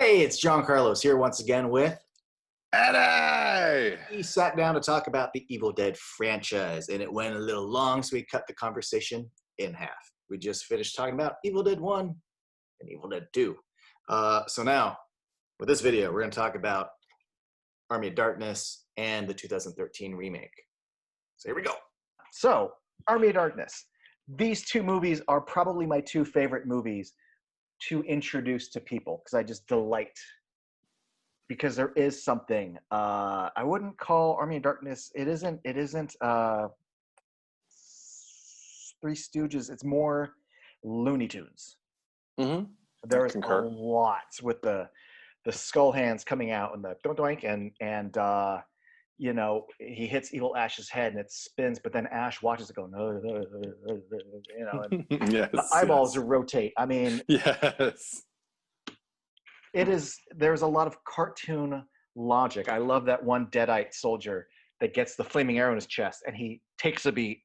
Hey, it's John Carlos here once again with. Eddie! We sat down to talk about the Evil Dead franchise, and it went a little long, so we cut the conversation in half. We just finished talking about Evil Dead 1 and Evil Dead 2. So now, with this video, we're going to talk about Army of Darkness and the 2013 remake. So here we go. So, Army of Darkness. These two movies are probably my two favorite movies to introduce to people because I just delight. Because there is something. I wouldn't call Army of Darkness. It isn't. Three Stooges. It's more Looney Tunes. Mm-hmm. There's a lot with the skull hands coming out and the doink and you know, he hits Evil Ash's head and it spins, but then Ash watches it go, you know, and yes, the eyeballs rotate. I mean, yes, there's a lot of cartoon logic. I love that one Deadite soldier that gets the flaming arrow in his chest and he takes a beat.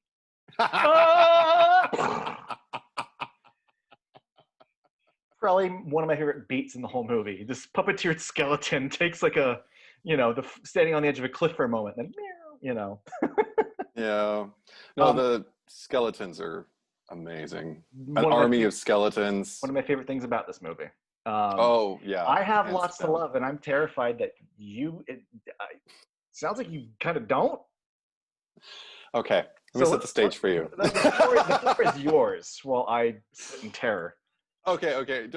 Probably one of my favorite beats in the whole movie. This puppeteered skeleton takes like a, you know, standing on the edge of a cliff for a moment, then, you know. Yeah. No, the skeletons are amazing. An army of skeletons. One of my favorite things about this movie. Oh, yeah. I have lots to love, and I'm terrified that sounds like you kind of don't. Okay. Let me set the stage for you. The floor is yours while I sit in terror. Okay. Okay.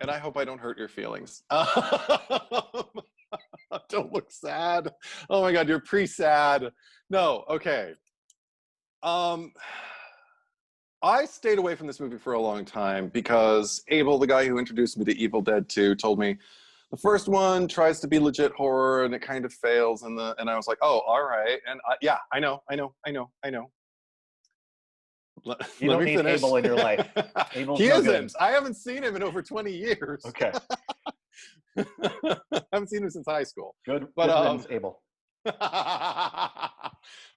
And I hope I don't hurt your feelings. Don't look sad. Oh my God, you're pre-sad. No, okay. I stayed away from this movie for a long time because Abel, the guy who introduced me to Evil Dead 2, told me the first one tries to be legit horror and it kind of fails, and I was like, oh, all right. And yeah, I know. You don't need finish. Abel in your life. Abel's he no isn't. Good. I haven't seen him in over 20 years. Okay. I haven't seen him since high school. Good, but Abel.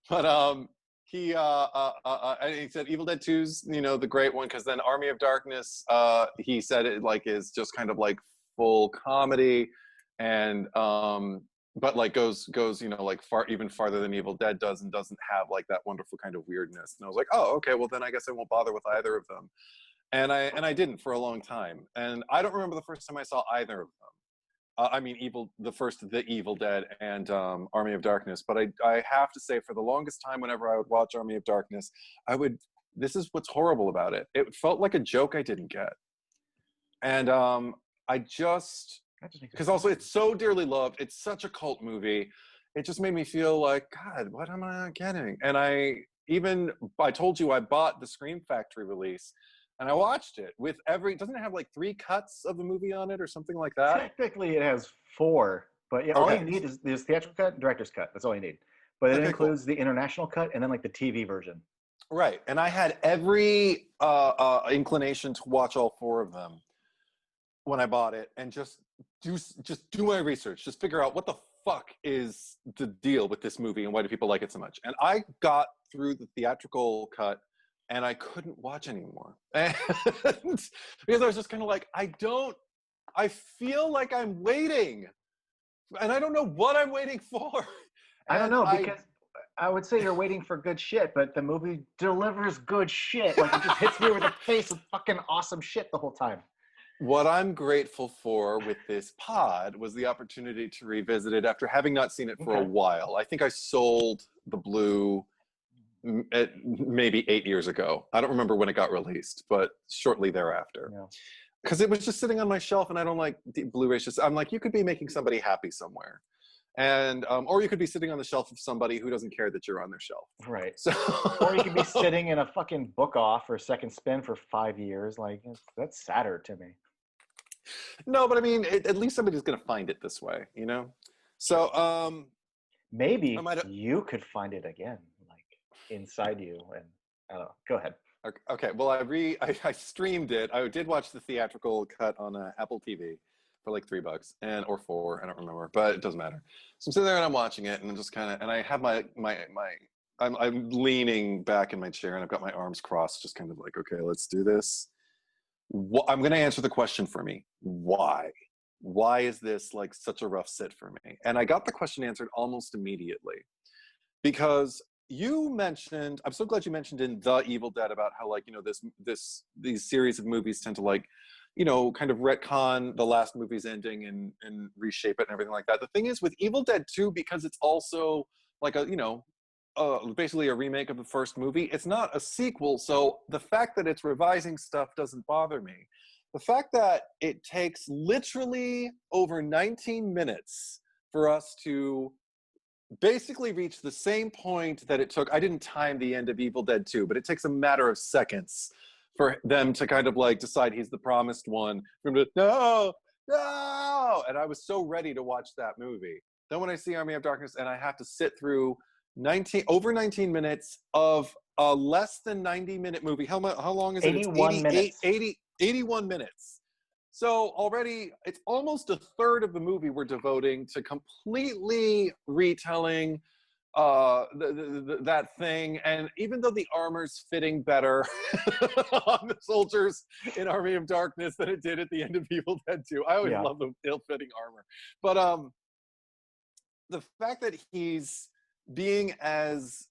But he said Evil Dead 2's, you know, the great one, because then Army of Darkness, he said it like is just kind of like full comedy, and but like goes you know, like even farther than Evil Dead does, and doesn't have like that wonderful kind of weirdness. And I was like, oh, okay, well then I guess I won't bother with either of them. And I didn't for a long time, and I don't remember the first time I saw either of them. I mean, the Evil Dead and Army of Darkness. But I have to say, for the longest time, whenever I would watch Army of Darkness, this is what's horrible about it. It felt like a joke I didn't get. And because also it's so dearly loved. It's such a cult movie. It just made me feel like, God, what am I getting? And I told you I bought the Scream Factory release. And I watched it with doesn't it have like 3 cuts of the movie on it or something like that? Technically it has 4, but yeah, okay. All you need is theatrical cut and director's cut. That's all you need. But it includes the international cut and then like the TV version. Right. And I had every inclination to watch all 4 of them when I bought it, and just do my research, just figure out what the fuck is the deal with this movie and why do people like it so much. And I got through the theatrical cut and I couldn't watch anymore. And because I was just kind of like, I feel like I'm waiting. And I don't know what I'm waiting for. I don't know, because I would say you're waiting for good shit, but the movie delivers good shit. Like, it just hits me over the face with fucking awesome shit the whole time. What I'm grateful for with this pod was the opportunity to revisit it after having not seen it for a while. I think I sold the Blue maybe 8 years ago. I don't remember when it got released, but shortly thereafter. Because it was just sitting on my shelf, and I don't like Blu-rays. I'm like, you could be making somebody happy somewhere. And or you could be sitting on the shelf of somebody who doesn't care that you're on their shelf. Right. So or you could be sitting in a fucking book off or second spin for 5 years. Like, that's sadder to me. No, but I mean, at least somebody's going to find it this way, you know? So maybe you could find it again, like inside you. And I don't know. Go ahead. Okay. Well, I streamed it. I did watch the theatrical cut on Apple TV for like $3 or $4. I don't remember, but it doesn't matter. So I'm sitting there and I'm watching it, and I'm just kind of, and I have I'm leaning back in my chair, and I've got my arms crossed, just kind of like, okay, let's do this. I'm going to answer the question for me. Why? why is this like such a rough sit for me? And I got the question answered almost immediately, because you mentioned, I'm so glad you mentioned in The Evil Dead about how like, you know, these series of movies tend to like, you know, kind of retcon the last movie's ending and reshape it and everything like that. The thing is with Evil Dead 2, because it's also like a, you know, basically a remake of the first movie, it's not a sequel. So the fact that it's revising stuff doesn't bother me. The fact that it takes literally over 19 minutes for us to basically reach the same point that it took. I didn't time the end of Evil Dead 2, but it takes a matter of seconds for them to kind of like decide he's the promised one. For him to, no, no! And I was so ready to watch that movie. Then when I see Army of Darkness and I have to sit through over 19 minutes of a less than 90-minute movie. How long is it? 81 minutes. 81 minutes. So already, it's almost a third of the movie we're devoting to completely retelling that thing. And even though the armor's fitting better on the soldiers in Army of Darkness than it did at the end of Evil Dead 2, I always love the ill-fitting armor. But the fact that he's being as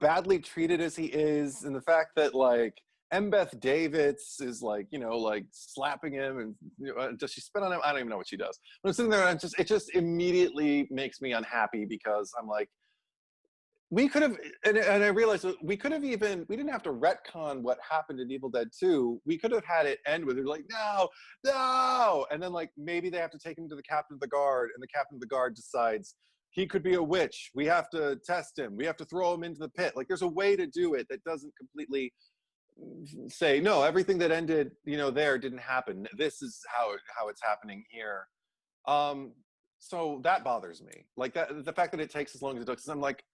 badly treated as he is, and the fact that like Embeth Davidtz is like, you know, like slapping him, and you know, does she spit on him? I don't even know what she does. But I'm sitting there and it just immediately makes me unhappy, because I'm like, we could have, and I realized that we didn't have to retcon what happened in Evil Dead 2. We could have had it end with it like, no, no. And then like, maybe they have to take him to the captain of the guard, and the captain of the guard decides he could be a witch. We have to test him. We have to throw him into the pit. Like there's a way to do it that doesn't completely say, no, everything that ended, you know, there didn't happen. This is how it's happening here. So that bothers me. Like that, the fact that it takes as long as it does, I'm like,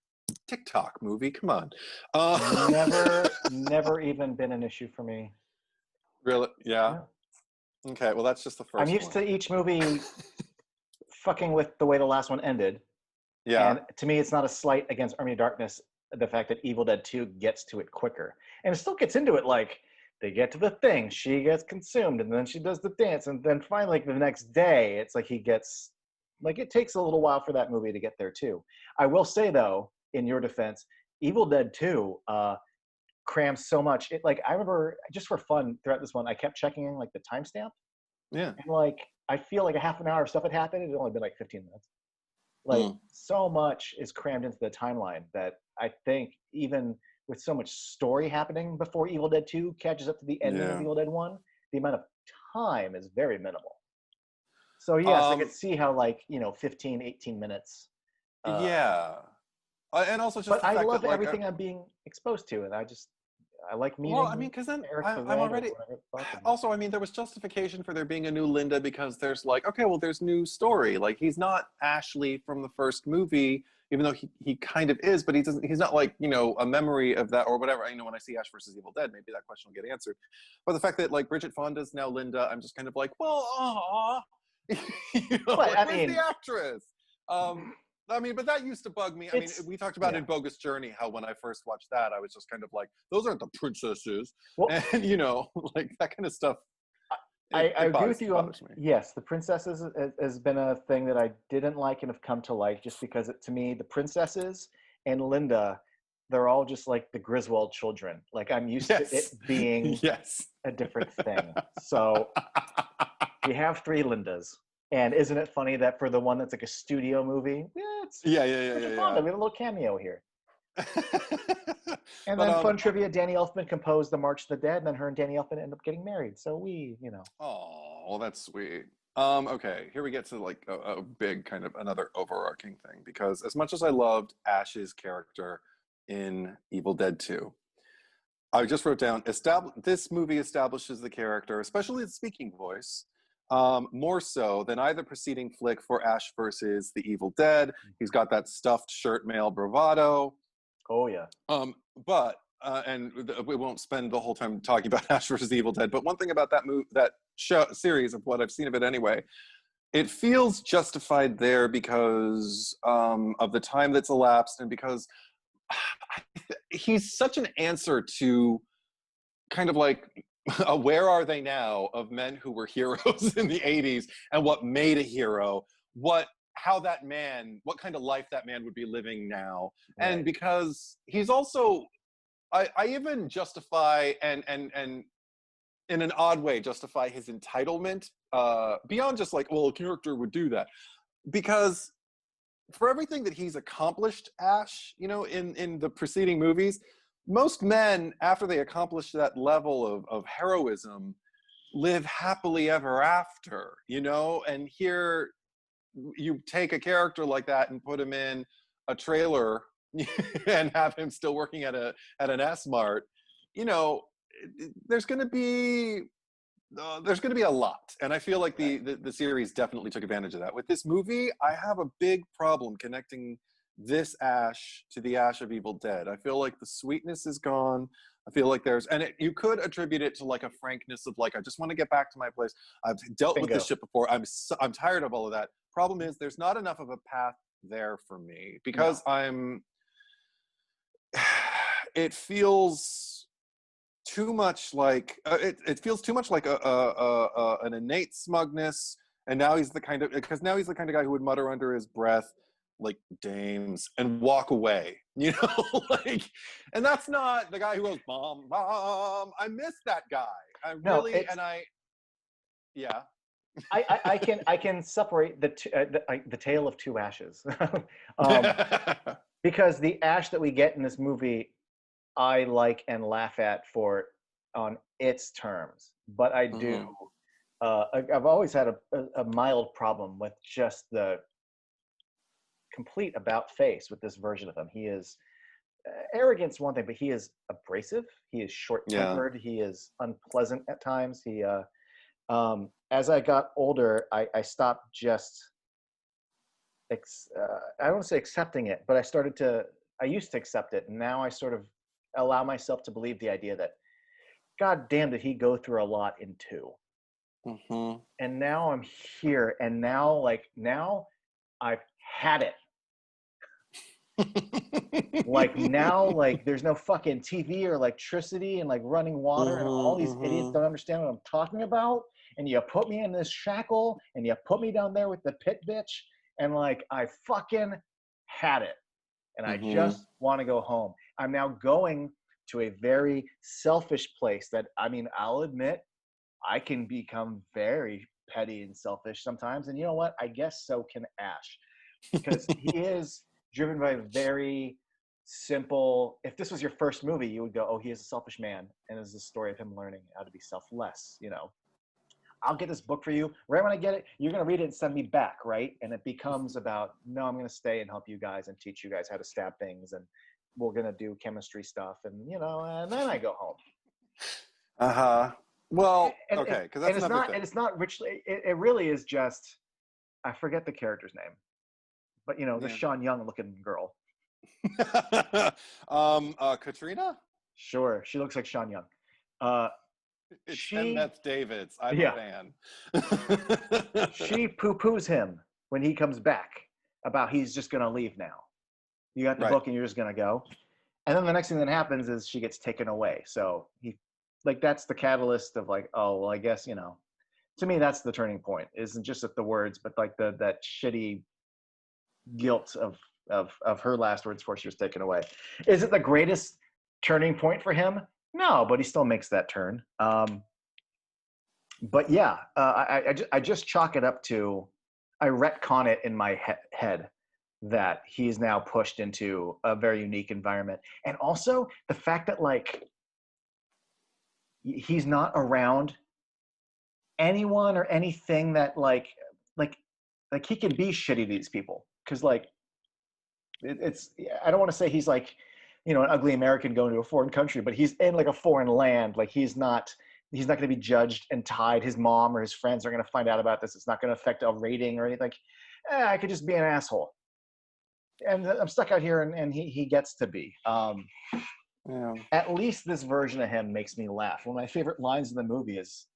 TikTok movie, come on. Never even been an issue for me. Really? Yeah. Okay, well that's just the first I'm used to each movie fucking with the way the last one ended. Yeah. And to me, it's not a slight against Army of Darkness, the fact that Evil Dead 2 gets to it quicker. And it still gets into it, like, they get to the thing, she gets consumed, and then she does the dance, and then finally, like, the next day, it's like he gets, like, it takes a little while for that movie to get there, too. I will say, though, in your defense, Evil Dead 2 crams so much. It, like, I remember, just for fun, throughout this one, I kept checking in, like, the timestamp. Yeah. And, like, I feel like a half an hour of stuff had happened, it had only been, like, 15 minutes. Like, so much is crammed into the timeline that I think even with so much story happening before Evil Dead 2 catches up to the ending of Evil Dead 1, the amount of time is very minimal. So, yes, I could see how, like, you know, 15, 18 minutes. Yeah. And also just but the fact I love that, like, everything I'm being exposed to, and I like meeting. Well, I mean, because then I'm already. Also, I mean, there was justification for there being a new Linda, because there's like, okay, well, there's new story. Like, he's not Ashley from the first movie, even though he kind of is, but he's not like, you know, a memory of that or whatever. You know, when I see Ash versus Evil Dead, maybe that question will get answered. But the fact that like Bridget Fonda's now Linda, I'm just kind of like, well, aw, you know, like, where's the actress? I mean, but that used to bug me. I mean, we talked about in Bogus Journey how when I first watched that, I was just kind of like, those aren't the princesses. Well, and, you know, like that kind of stuff. I agree with you on, yes, the princesses has been a thing that I didn't like and have come to like, just because to me, the princesses and Linda, they're all just like the Griswold children. Like I'm used to it being a different thing. So you have 3 Lindas. And isn't it funny that for the one that's like a studio movie, it's Bridget Fonda. We have a little cameo here. And then fun trivia, Danny Elfman composed The March of the Dead, and then her and Danny Elfman end up getting married. So we, you know. Oh, well, that's sweet. Okay, here we get to like a big kind of another overarching thing, because as much as I loved Ash's character in Evil Dead 2, I just wrote down, this movie establishes the character, especially the speaking voice, more so than either preceding flick for Ash versus the Evil Dead. He's got that stuffed shirt male bravado. Oh yeah. But and we won't spend the whole time talking about Ash versus the Evil Dead. But one thing about that series, of what I've seen of it anyway, it feels justified there because of the time that's elapsed, and because he's such an answer to kind of like where are they now of men who were heroes in the 80s and what made a hero, what kind of life that man would be living now. Right. And because he's also, I even justify and in an odd way justify his entitlement beyond just like, well, a character would do that, because for everything that he's accomplished, Ash, in the preceding movies, most men, after they accomplish that level of heroism, live happily ever after, and here you take a character like that and put him in a trailer and have him still working at an S-Mart, there's going to be a lot, and I feel like the series definitely took advantage of that. With this movie, I have a big problem connecting this Ash to the Ash of Evil Dead. I feel like the sweetness is gone. I feel like you could attribute it to like a frankness of like, I just want to get back to my place. I've dealt with this shit before. I'm tired of all of that. Problem is, there's not enough of a path there for me, because it feels too much like it feels too much like an innate smugness. And now he's the kind of guy who would mutter under his breath, like, dames, and walk away, like, and that's not the guy who goes bomb bomb. I miss that guy. I can separate the tale of two Ashes, because the Ash that we get in this movie, I like and laugh at on its terms, but I do. I've always had a mild problem with just the complete about face with this version of him. He is arrogance one thing, but he is abrasive. He is short-tempered. He is unpleasant at times. He as I got older, I stopped just I don't want to say accepting it, but I used to accept it, and now I sort of allow myself to believe the idea that, God damn, did he go through a lot in 2. And now I'm here, and now I've had it. Like now, like there's no fucking TV or electricity and like running water, and all these idiots don't understand what I'm talking about. And you put me in this shackle, and you put me down there with the pit bitch, and like I fucking had it, and I just want to go home. I'm now going to a very selfish place that, I'll admit, I can become very petty and selfish sometimes. And you know what? I guess so can Ash, because he is driven by a very simple. If this was your first movie, you would go, oh, he is a selfish man, and it's the story of him learning how to be selfless. I'll get this book for you. Right when I get it, you're going to read it and send me back, right? And it becomes about, no, I'm going to stay and help you guys and teach you guys how to stab things, and we're going to do chemistry stuff, and and then I go home. Well, okay, because that's another thing. And it's not richly. It really is just, I forget the character's name, but the Sean Young looking girl. Katrina. Sure, she looks like Sean Young. It's Beth Davids. I'm a fan. She poo-poos him when he comes back about he's just gonna leave now. You got the book and you're just gonna go. And then the next thing that happens is she gets taken away. So that's the catalyst of like, oh well, I guess to me that's the turning point. It isn't just at the words, but like that shitty guilt of her last words before she was taken away. Is it the greatest turning point for him? No, but he still makes that turn. But yeah, I just chalk it up to, I retcon it in my head that he's now pushed into a very unique environment. And also the fact that like he's not around anyone or anything that like he can be shitty to these people. Cause like it's I don't want to say he's like, an ugly American going to a foreign country, but he's in like a foreign land. Like he's not going to be judged and tied. His mom or his friends are going to find out about this. It's not going to affect a rating or anything. Like, I could just be an asshole. And I'm stuck out here, and he gets to be. At least this version of him makes me laugh. One of my favorite lines in the movie is,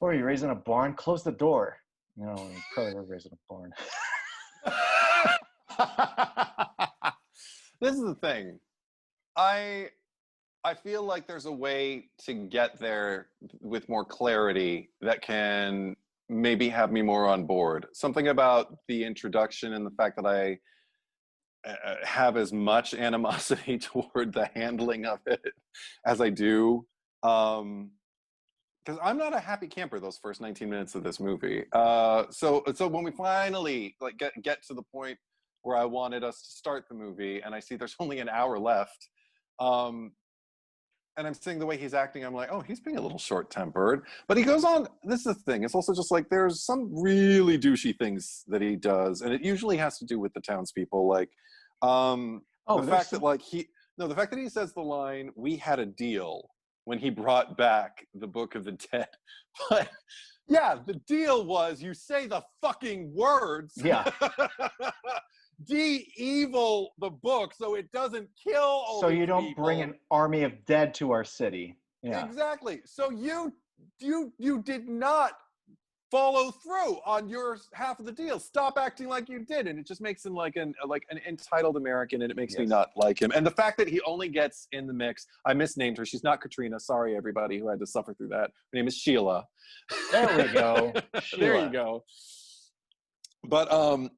"Oh, are you raising a barn? Close the door." You probably were raising a barn. This is the thing. I I feel like there's a way to get there with more clarity that can maybe have me more on board. Something about the introduction and the fact that I have as much animosity toward the handling of it as I do. Because I'm not a happy camper those first 19 minutes of this movie. So when we finally like get to the point where I wanted us to start the movie, and I see there's only an hour left, and I'm seeing the way he's acting, I'm like, oh, he's being a little short-tempered. But he goes on. This is the thing. It's also just like there's some really douchey things that he does, and it usually has to do with the townspeople, like the fact that he says the line, "We had a deal," when he brought back the Book of the Dead. But yeah, the deal was you say the fucking words. Yeah. De-evil the book so it doesn't kill all So these you don't people. bring an army of dead to our city. Yeah. Exactly. So you did not follow through on your half of the deal. Stop acting like you did, and it just makes him like an entitled American, and it makes me not like him. And the fact that he only gets in the mix, I misnamed her. She's not Katrina. Sorry, everybody who had to suffer through that. Her name is Sheila. There we go. There you go. But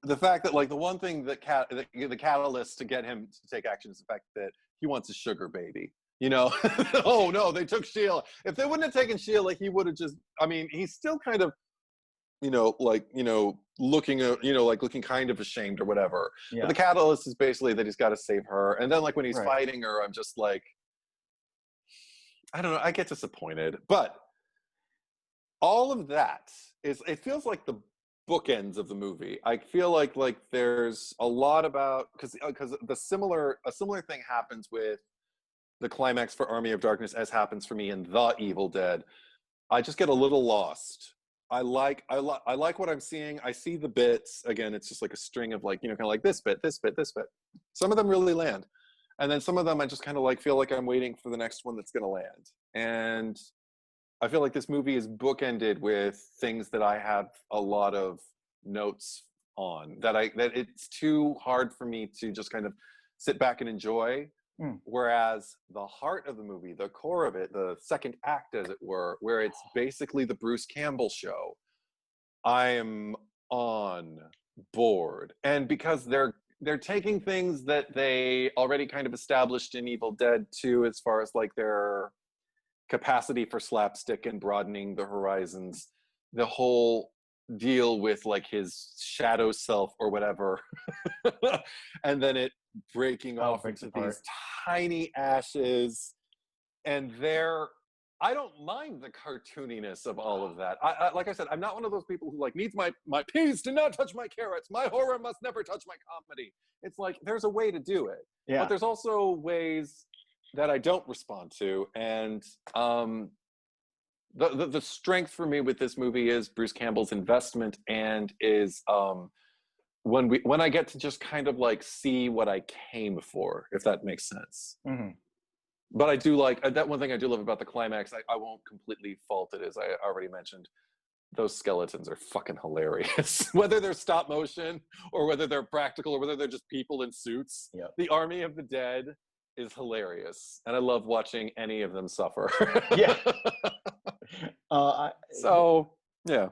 the fact that like the one thing that the catalyst to get him to take action is the fact that he wants a sugar baby. You know, oh no, they took Sheila. If they wouldn't have taken Sheila, he would have just. I mean, he's still kind of, looking kind of ashamed or whatever. Yeah. But the catalyst is basically that he's got to save her. And then like when he's fighting her, I'm just like, I don't know. I get disappointed. But all of that it feels like the bookends of the movie. I feel like there's a lot about because a similar thing happens with the climax for Army of Darkness as happens for me in The Evil Dead. I just get a little lost. I like what I'm seeing. I see the bits. Again, it's just like a string of like, kind of like this bit, this bit, this bit. Some of them really land. And then some of them I just kind of like feel like I'm waiting for the next one that's going to land. And I feel like this movie is bookended with things that I have a lot of notes on that it's too hard for me to just kind of sit back and enjoy. Whereas the heart of the movie, the core of it, the second act, as it were, where it's basically the Bruce Campbell show, I am on board. And because they're taking things that they already kind of established in Evil Dead 2 as far as like their capacity for slapstick and broadening the horizons, the whole deal with like his shadow self or whatever, and then it breaking off into these tiny ashes, and I don't mind the cartooniness of all of that. I like I said, I'm not one of those people who like needs my peas do not touch my carrots, my horror must never touch my comedy. It's like there's a way to do it, but there's also ways that I don't respond to. And the strength for me with this movie is Bruce Campbell's investment, and is when I get to just kind of like see what I came for, if that makes sense. Mm-hmm. But I do like that one thing I do love about the climax. I won't completely fault it, as I already mentioned. Those skeletons are fucking hilarious. Whether they're stop motion or whether they're practical or whether they're just people in suits. Yep. The Army of the Dead is hilarious, and I love watching any of them suffer. Yeah. Yeah.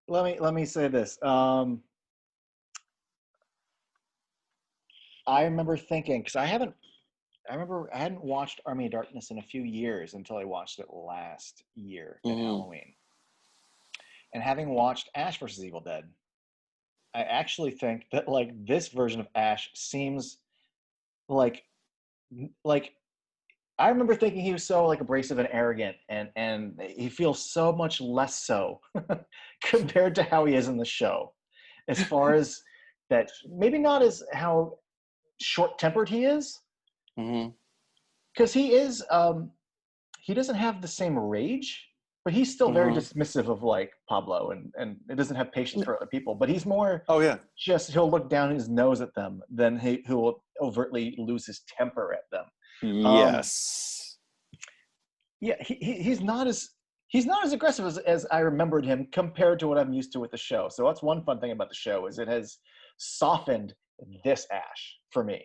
Let me say this. I remember thinking, because I hadn't watched Army of Darkness in a few years until I watched it last year at Halloween. And having watched Ash vs. Evil Dead, I actually think that like this version of Ash seems like I remember thinking he was so like abrasive and arrogant, and he feels so much less so compared to how he is in the show. As far as that, maybe not as how short-tempered he is, because he is he doesn't have the same rage, but he's still very dismissive of like Pablo, and it doesn't have patience for other people. But he's more just he'll look down his nose at them than he will overtly lose his temper at them. Yes. He's not as aggressive as I remembered him compared to what I'm used to with the show. So that's one fun thing about the show, is it has softened this Ash for me.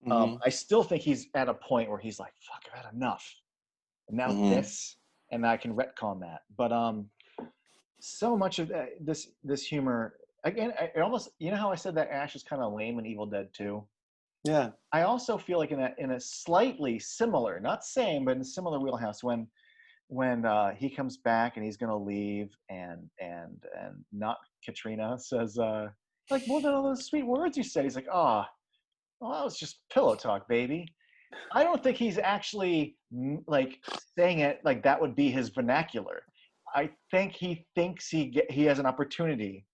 I still think he's at a point where he's like, fuck, I've had enough. And now this, and I can retcon that. But so much of this humor, again, it almost, you know how I said that Ash is kind of lame in Evil Dead 2? Yeah. I also feel like in a slightly similar, not same, but in a similar wheelhouse, when he comes back and he's gonna leave, and not Katrina says like, what are all those sweet words you said? He's like, oh, well, that was just pillow talk, baby. I don't think he's actually like saying it like that would be his vernacular. I think he thinks he has an opportunity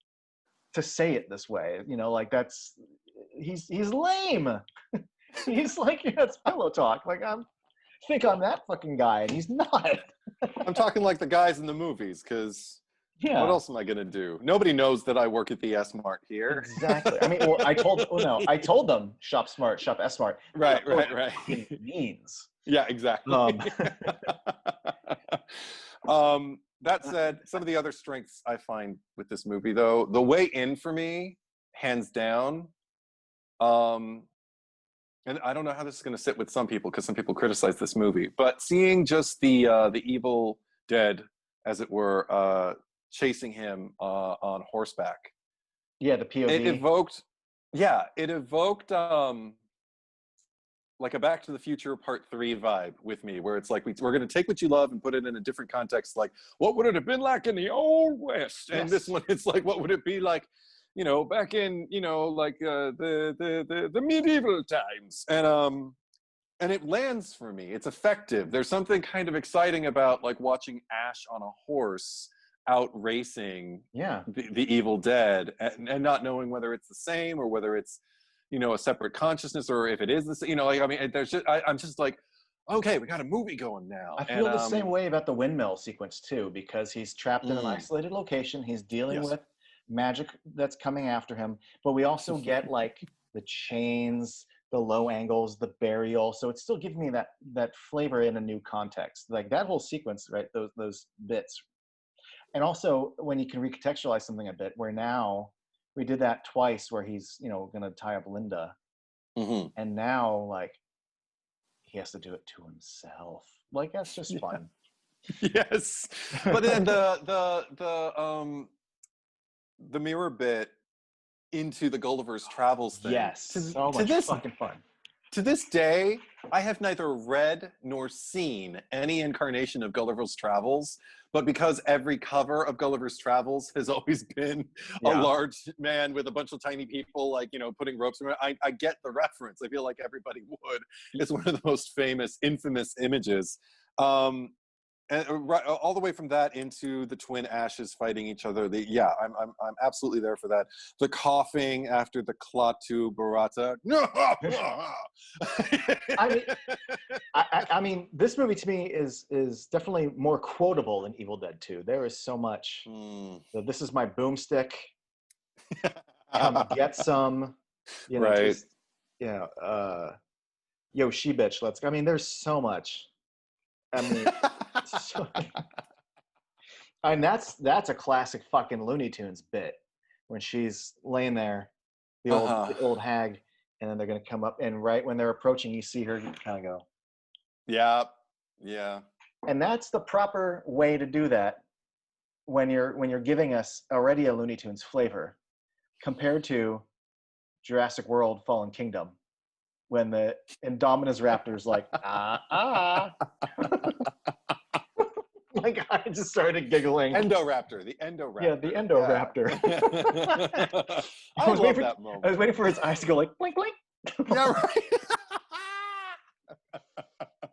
to say it this way. You know, like he's lame. He's like, yeah, it's pillow talk. Like I'm that fucking guy, and he's not. I'm talking like the guys in the movies, because Yeah. what else am I gonna do? Nobody knows that I work at the S Mart here. Exactly. I mean, well, I told them shop smart, shop S Mart. Right. It means. Yeah, exactly. That said, some of the other strengths I find with this movie, though, the way in for me, hands down. And I don't know how this is going to sit with some people, because some people criticize this movie, but seeing just the Evil Dead, as it were, chasing him on horseback. Yeah, the POV. It evoked like a Back to the Future Part 3 vibe with me, where it's like we're going to take what you love and put it in a different context. Like, what would it have been like in the Old West? And this one, it's like, what would it be like, you know, back in, you know, like the medieval times? And it lands for me. It's effective. There's something kind of exciting about like watching Ash on a horse out racing the Evil Dead, and not knowing whether it's the same or whether it's, you know, a separate consciousness, or if it is the same, you know, like, I mean, there's just, I'm just like, okay, we got a movie going now. I feel the same way about the windmill sequence too, because he's trapped in an isolated location. He's dealing with magic that's coming after him, but we also get like the chains, the low angles, the burial. So it's still giving me that flavor in a new context. Like that whole sequence, right? Those bits. And also when you can recontextualize something a bit, where now we did that twice, where he's, you know, going to tie up Linda. And now like he has to do it to himself. Like that's just fun. Yes. But then the mirror bit into the Gulliver's Travels thing. Yes. So much fucking fun. To this day, I have neither read nor seen any incarnation of Gulliver's Travels, but because every cover of Gulliver's Travels has always been a large man with a bunch of tiny people, like, you know, putting ropes around, I get the reference. I feel like everybody would. It's one of the most famous, infamous images. And right, all the way from that into the twin Ashes fighting each other. I'm absolutely there for that. The coughing after the Klaatu Barata. I mean, this movie to me is definitely more quotable than Evil Dead 2. There is so much. This is my boomstick. Come get some. You know, right. Yo, she bitch. Let's go. I mean, there's so much. I mean, and that's a classic fucking Looney Tunes bit, when she's laying there, the old hag, and then they're gonna come up, and right when they're approaching, you see her kind of go. Yeah. And that's the proper way to do that when you're giving us already a Looney Tunes flavor, compared to Jurassic World: Fallen Kingdom, when the Indominus Raptor's like, like I just started giggling. The Endoraptor. Yeah, the Endoraptor. Yeah. I love that moment. I was waiting for his eyes to go like, blink, blink. Yeah, right.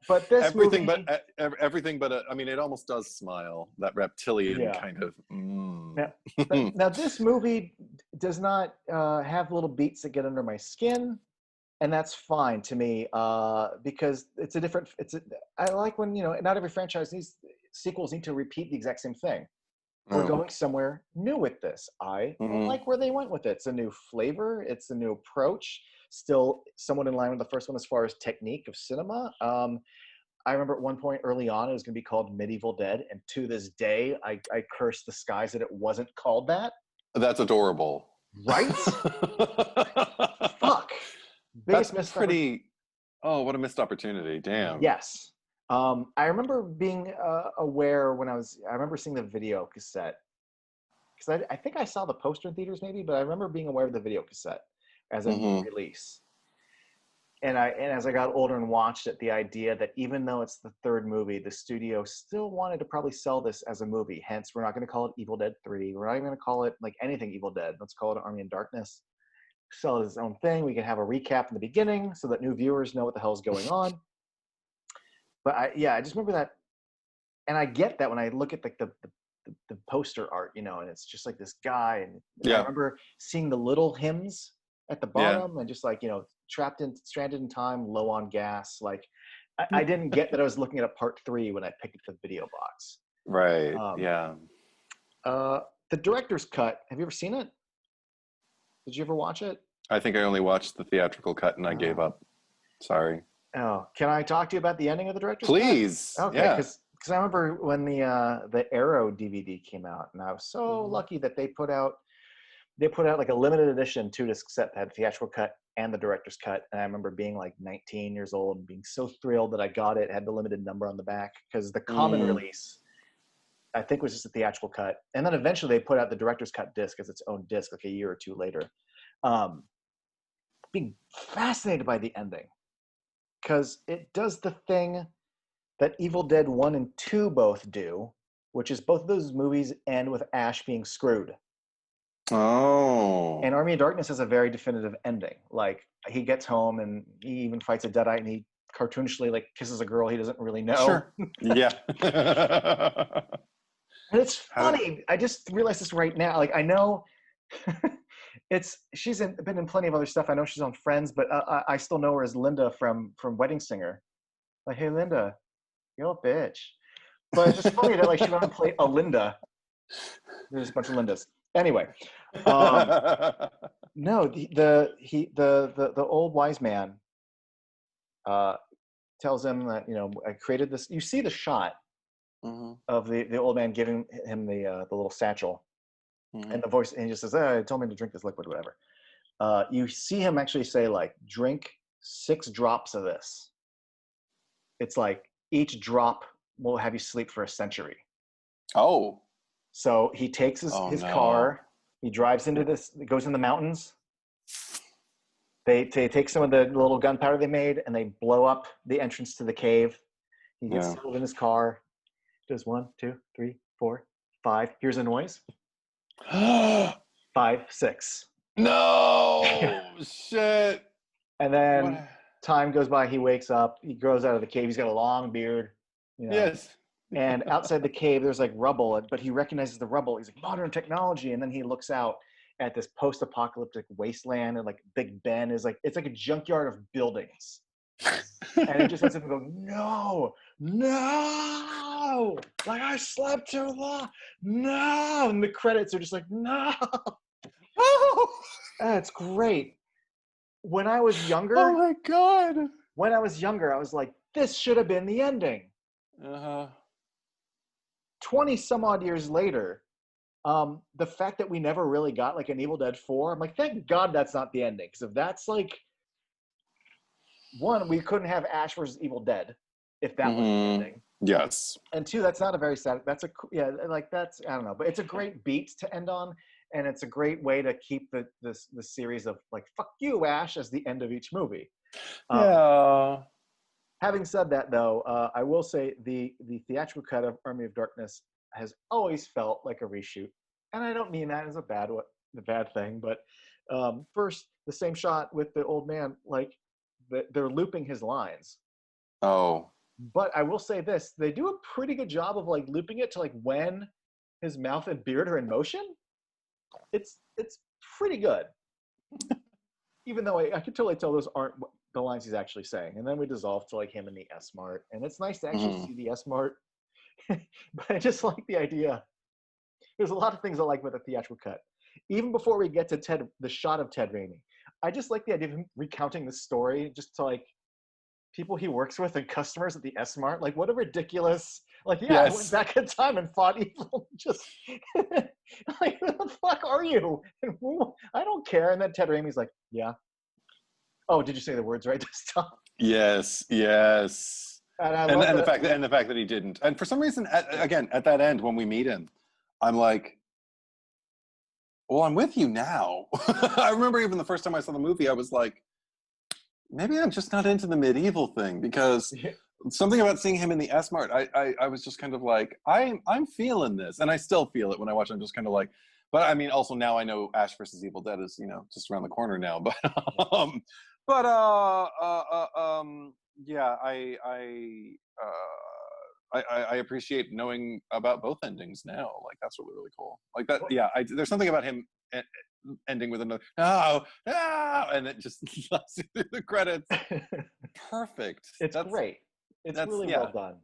But this everything movie, but I mean, it almost does smile, that reptilian kind of. Now this movie does not have little beats that get under my skin. And that's fine to me, because I like when, you know, not every franchise sequels need to repeat the exact same thing. We're going somewhere new with this. I like where they went with it. It's a new flavor. It's a new approach. Still somewhat in line with the first one as far as technique of cinema. I remember at one point early on, it was going to be called Medieval Dead. And to this day, I curse the skies that it wasn't called that. That's adorable. Right? Fuck. That's pretty Oh, what a missed opportunity! Damn. Yes. I remember being aware when I remember seeing the video cassette because I think I saw the poster in theaters maybe, but I remember being aware of the video cassette as a new Mm-hmm. release. And as I got older and watched it, the idea that even though it's the third movie, the studio still wanted to probably sell this as a movie. Hence, we're not going to call it Evil Dead 3. We're not even going to call it like anything Evil Dead. Let's call it Army of Darkness. Sell it as its own thing. We can have a recap in the beginning so that new viewers know what the hell's going on. But I just remember that, and I get that when I look at like the poster art, you know, and it's just like this guy, and I Yeah. remember seeing the little hymns at the Yeah. bottom, and just like, you know, stranded in time, low on gas. Like, I didn't get that I was looking at a part 3 when I picked up the video box. Right. Um, Yeah. the director's cut. Have you ever seen it? Did you ever watch it? I think I only watched the theatrical cut and I gave up. Sorry. Oh, can I talk to you about the ending of the director's Please. cut? Okay, Yeah. because I remember when the Arrow DVD came out, and I was so lucky that they put out like a limited edition 2-disc set that had the theatrical cut and the director's cut. And I remember being like 19 years old and being so thrilled that I got it. It had the limited number on the back because the common release, I think, was just a theatrical cut. And then eventually they put out the director's cut disc as its own disc like a year or two later. Being fascinated by the ending because it does the thing that Evil Dead 1 and 2 both do, which is both of those movies end with Ash being screwed. Oh. And Army of Darkness has a very definitive ending. Like, he gets home and he even fights a Deadite, and he cartoonishly like kisses a girl he doesn't really know. Sure. Yeah. And it's funny. I just realized this right now. Like, I know she's been in plenty of other stuff. I know she's on Friends, but I still know her as Linda from Wedding Singer. Like, hey, Linda, you're a bitch. But it's just funny that like she went and played a Linda. There's a bunch of Lindas. Anyway, no, the old wise man tells him that, you know, I created this. You see the shot of the old man giving him the little satchel, and the voice, and he just says, "He told me to drink this liquid, whatever." You see him actually say, like, drink 6 drops of this. It's like each drop will have you sleep for a century. Oh. So he takes his car, he drives into goes in the mountains. They take some of the little gunpowder they made and they blow up the entrance to the cave. He gets settled in his car, does 1, 2, 3, 4, 5. Here's a noise. 5, 6. No. Shit. And then time goes by, he wakes up, he grows out of the cave, he's got a long beard. You know. Yes. And outside the cave, there's like rubble, but he recognizes the rubble. He's like, modern technology. And then he looks out at this post-apocalyptic wasteland, and like Big Ben is like, it's like a junkyard of buildings. And it just lets him go, no, like, I slept too long, no. And the credits are just like, no. That's great. When I was younger, Oh my God. When I was younger, I was like, this should have been the ending. 20 some odd years later, the fact that we never really got like an Evil Dead 4, I'm like, thank God that's not the ending. Because if that's like, 1, we couldn't have Ash versus Evil Dead if that was the ending. Yes. And 2, that's not a very sad, I don't know, but it's a great beat to end on. And it's a great way to keep the series of like, fuck you, Ash, as the end of each movie. Having said that, though, I will say the theatrical cut of Army of Darkness has always felt like a reshoot, and I don't mean that as a bad thing. But first, the same shot with the old man, like they're looping his lines. Oh. But I will say this: they do a pretty good job of like looping it to like when his mouth and beard are in motion. It's pretty good, even though I can totally tell those aren't the lines he's actually saying. And then we dissolve to like him in the S-Mart, and it's nice to actually see the S-Mart. But I just like the idea. There's a lot of things I like with the theatrical cut. Even before we get to the shot of Ted Raimi, I just like the idea of him recounting the story just to like people he works with and customers at the S-Mart. Like, what a ridiculous, like, yeah, I went back in time and fought evil. Just like, who the fuck are you? And I don't care. And then Ted Raimi's like, yeah, Oh, did you say the words right this time? Yes. And I And love the that. fact that he didn't. And for some reason, at that end, when we meet him, I'm like, well, I'm with you now. I remember even the first time I saw the movie, I was like, maybe I'm just not into the medieval thing, because something about seeing him in the S Mart, I was just kind of like, I'm feeling this, and I still feel it when I watch it. I'm just kind of like, but I mean, also now I know Ash versus Evil Dead is, just around the corner now. But but yeah, I appreciate knowing about both endings now. Like, that's really, really cool. Like that, yeah. There's something about him ending with another no, and it just lasts you through the credits. Perfect. It's great. It's really yeah. well done.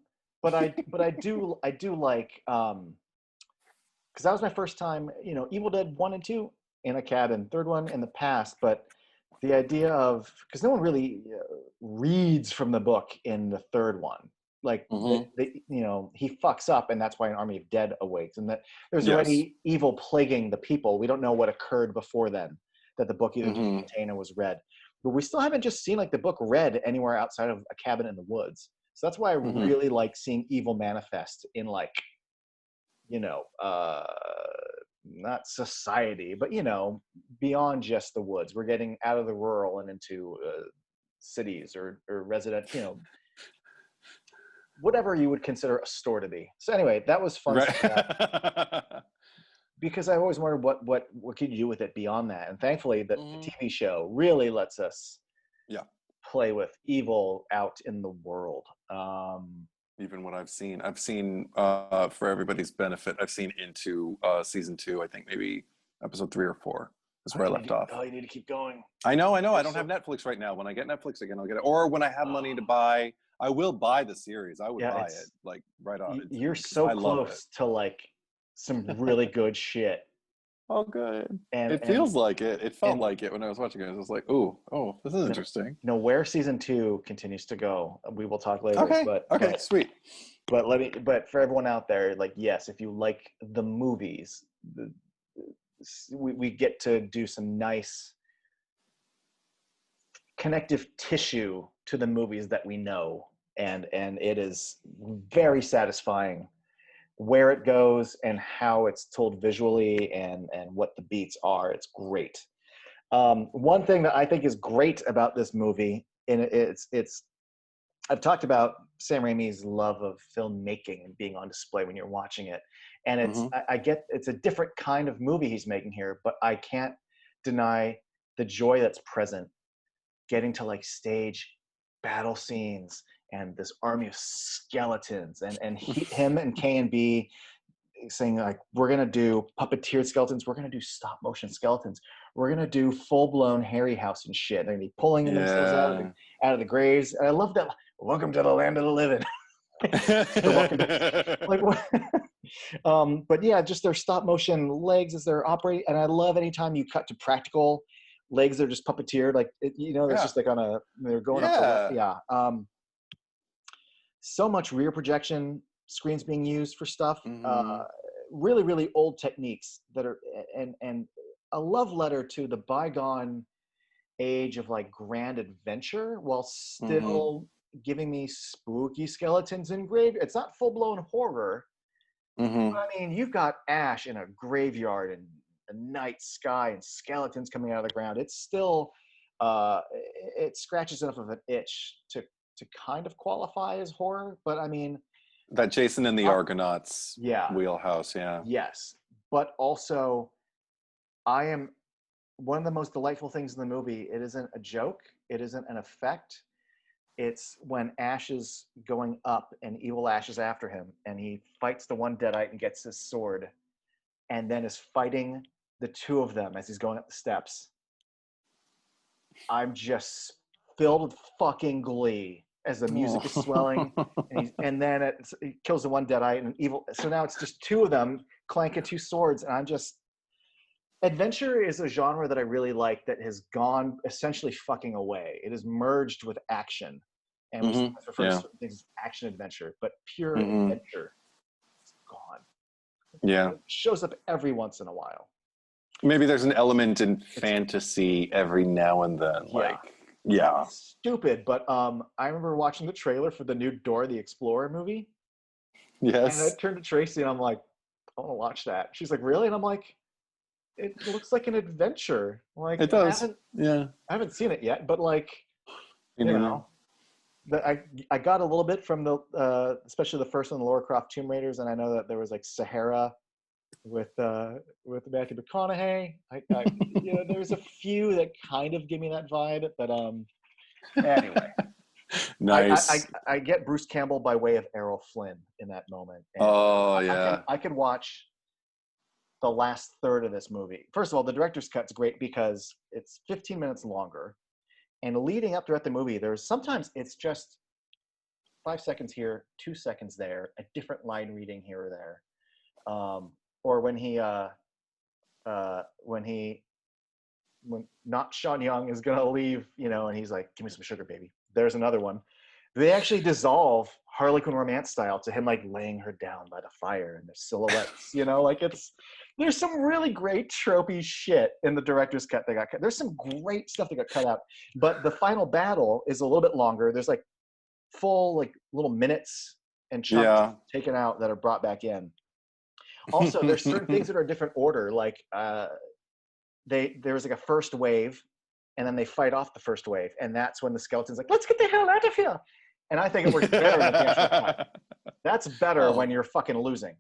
But I do like because that was my first time, Evil Dead 1 and 2 in a cabin, third one in the past. But the idea of, because no one really reads from the book in the third one. Like, he fucks up, and that's why an army of dead awakes. And that there's already evil plaguing the people. We don't know what occurred before then, that the book either didn't contain or was read. But we still haven't just seen, like, the book read anywhere outside of a cabin in the woods. So that's why I really like seeing evil manifest in, like, not society, but, beyond just the woods. We're getting out of the rural and into cities or resident, whatever you would consider a store to be. So anyway, that was fun. Right. Because I always wondered what could you do with it beyond that. And thankfully the TV show really lets us play with evil out in the world. Even what I've seen for everybody's benefit, I've seen into season 2, I think maybe episode 3 or 4 is where I left off. Oh, you need to keep going. I know. I don't have Netflix right now. When I get Netflix again, I'll get it. Or when I have money to buy, I will buy the series. I would buy it, like, right off. You're so close to, like, some really good shit. Oh, good. And it feels like it. It felt like it when I was watching it. I was like, oh, this is interesting. Where season 2 continues to go, we will talk later. Okay. But Sweet. But for everyone out there, like, yes, if you like the movies, we get to do some nice connective tissue to the movies that we know, and it is very satisfying where it goes and how it's told visually and what the beats are. It's great. One thing that I think is great about this movie, and it's I've talked about Sam Raimi's love of filmmaking and being on display when you're watching it. And I get it's a different kind of movie he's making here, but I can't deny the joy that's present getting to, like, stage battle scenes and this army of skeletons and him and K&B saying, like, we're going to do puppeteered skeletons. We're going to do stop motion skeletons. We're going to do full blown Harryhausen shit. They're going to be pulling themselves out of the graves. And I love that. Welcome to the land of the living. But yeah, just their stop motion legs as they're operating. And I love anytime you cut to practical legs that are just puppeteered. Like, it's just like they're going up. So much rear projection screens being used for stuff. Really, really old techniques that are, and a love letter to the bygone age of, like, grand adventure, while still giving me spooky skeletons in grave. It's not full-blown horror. But, I mean, you've got Ash in a graveyard and a night sky and skeletons coming out of the ground. It's still, it scratches enough of an itch to kind of qualify as horror. But I mean, that Jason and the Argonauts wheelhouse, yes. But also, one of the most delightful things in the movie, it isn't a joke, it isn't an effect. It's when Ash is going up and Evil Ash is after him, and he fights the one Deadite and gets his sword, and then is fighting the two of them as he's going up the steps. I'm just filled with fucking glee as the music is swelling, and then it kills the one Deadite and Evil. So now it's just two of them clanking two swords, and I'm just. Adventure is a genre that I really like that has gone essentially fucking away. It is merged with action, and we refer to certain things as action adventure, but pure adventure is gone. Yeah, it shows up every once in a while. Maybe there's an element in fantasy every now and then, like Yeah. Stupid, but I remember watching the trailer for the new Dora the Explorer movie, and I Yes. turned to Tracy and I'm like, I want to watch that. She's like, really? And I'm like, it looks like an adventure. Like It does. Yeah. I haven't seen it yet, but like, Me you neither. know, I got a little bit from the especially the first one, the Lara Croft Tomb Raiders, and I know that there was like Sahara with Matthew McConaughey. There's a few that kind of give me that vibe, but anyway, Nice. I get Bruce Campbell by way of Errol Flynn in that moment, and Oh yeah. I could watch the last third of this movie. First of all, the director's cut's great because it's 15 minutes longer, and leading up throughout the movie, there's sometimes it's just 5 seconds here, 2 seconds there, a different line reading here or there, or when not Sean Young is gonna leave, and he's like, "Give me some sugar, baby." There's another one. They actually dissolve Harlequin romance style to him like laying her down by the fire and their silhouettes. There's some really great tropey shit in the director's cut that got cut. There's some great stuff that got cut out, but the final battle is a little bit longer. There's like full like little minutes and chunks Yeah. taken out that are brought back in. Also, there's certain things that are a different order. Like there was like a first wave, and then they fight off the first wave, and that's when the skeleton's like, "Let's get the hell out of here." And I think it works better in the theatrical cut. That's better when you're fucking losing.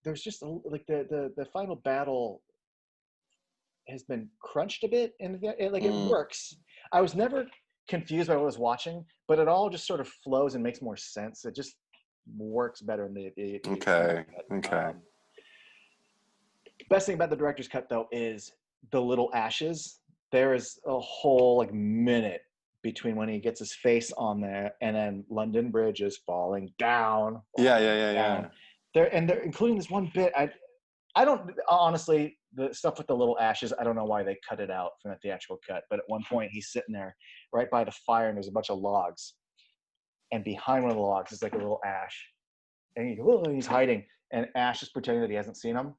There's just like the final battle has been crunched a bit, and it works. I was never confused by what I was watching, but it all just sort of flows and makes more sense. It just works better in the Okay. Best thing about the director's cut though is the little ashes. There is a whole like minute between when he gets his face on there and then London Bridge is falling down. Yeah. They're including this one bit. I don't honestly, the stuff with the little ashes, I don't know why they cut it out from the theatrical cut, but at one point he's sitting there right by the fire and there's a bunch of logs, and behind one of the logs is like a little ash, and he's hiding, and Ash is pretending that he hasn't seen him,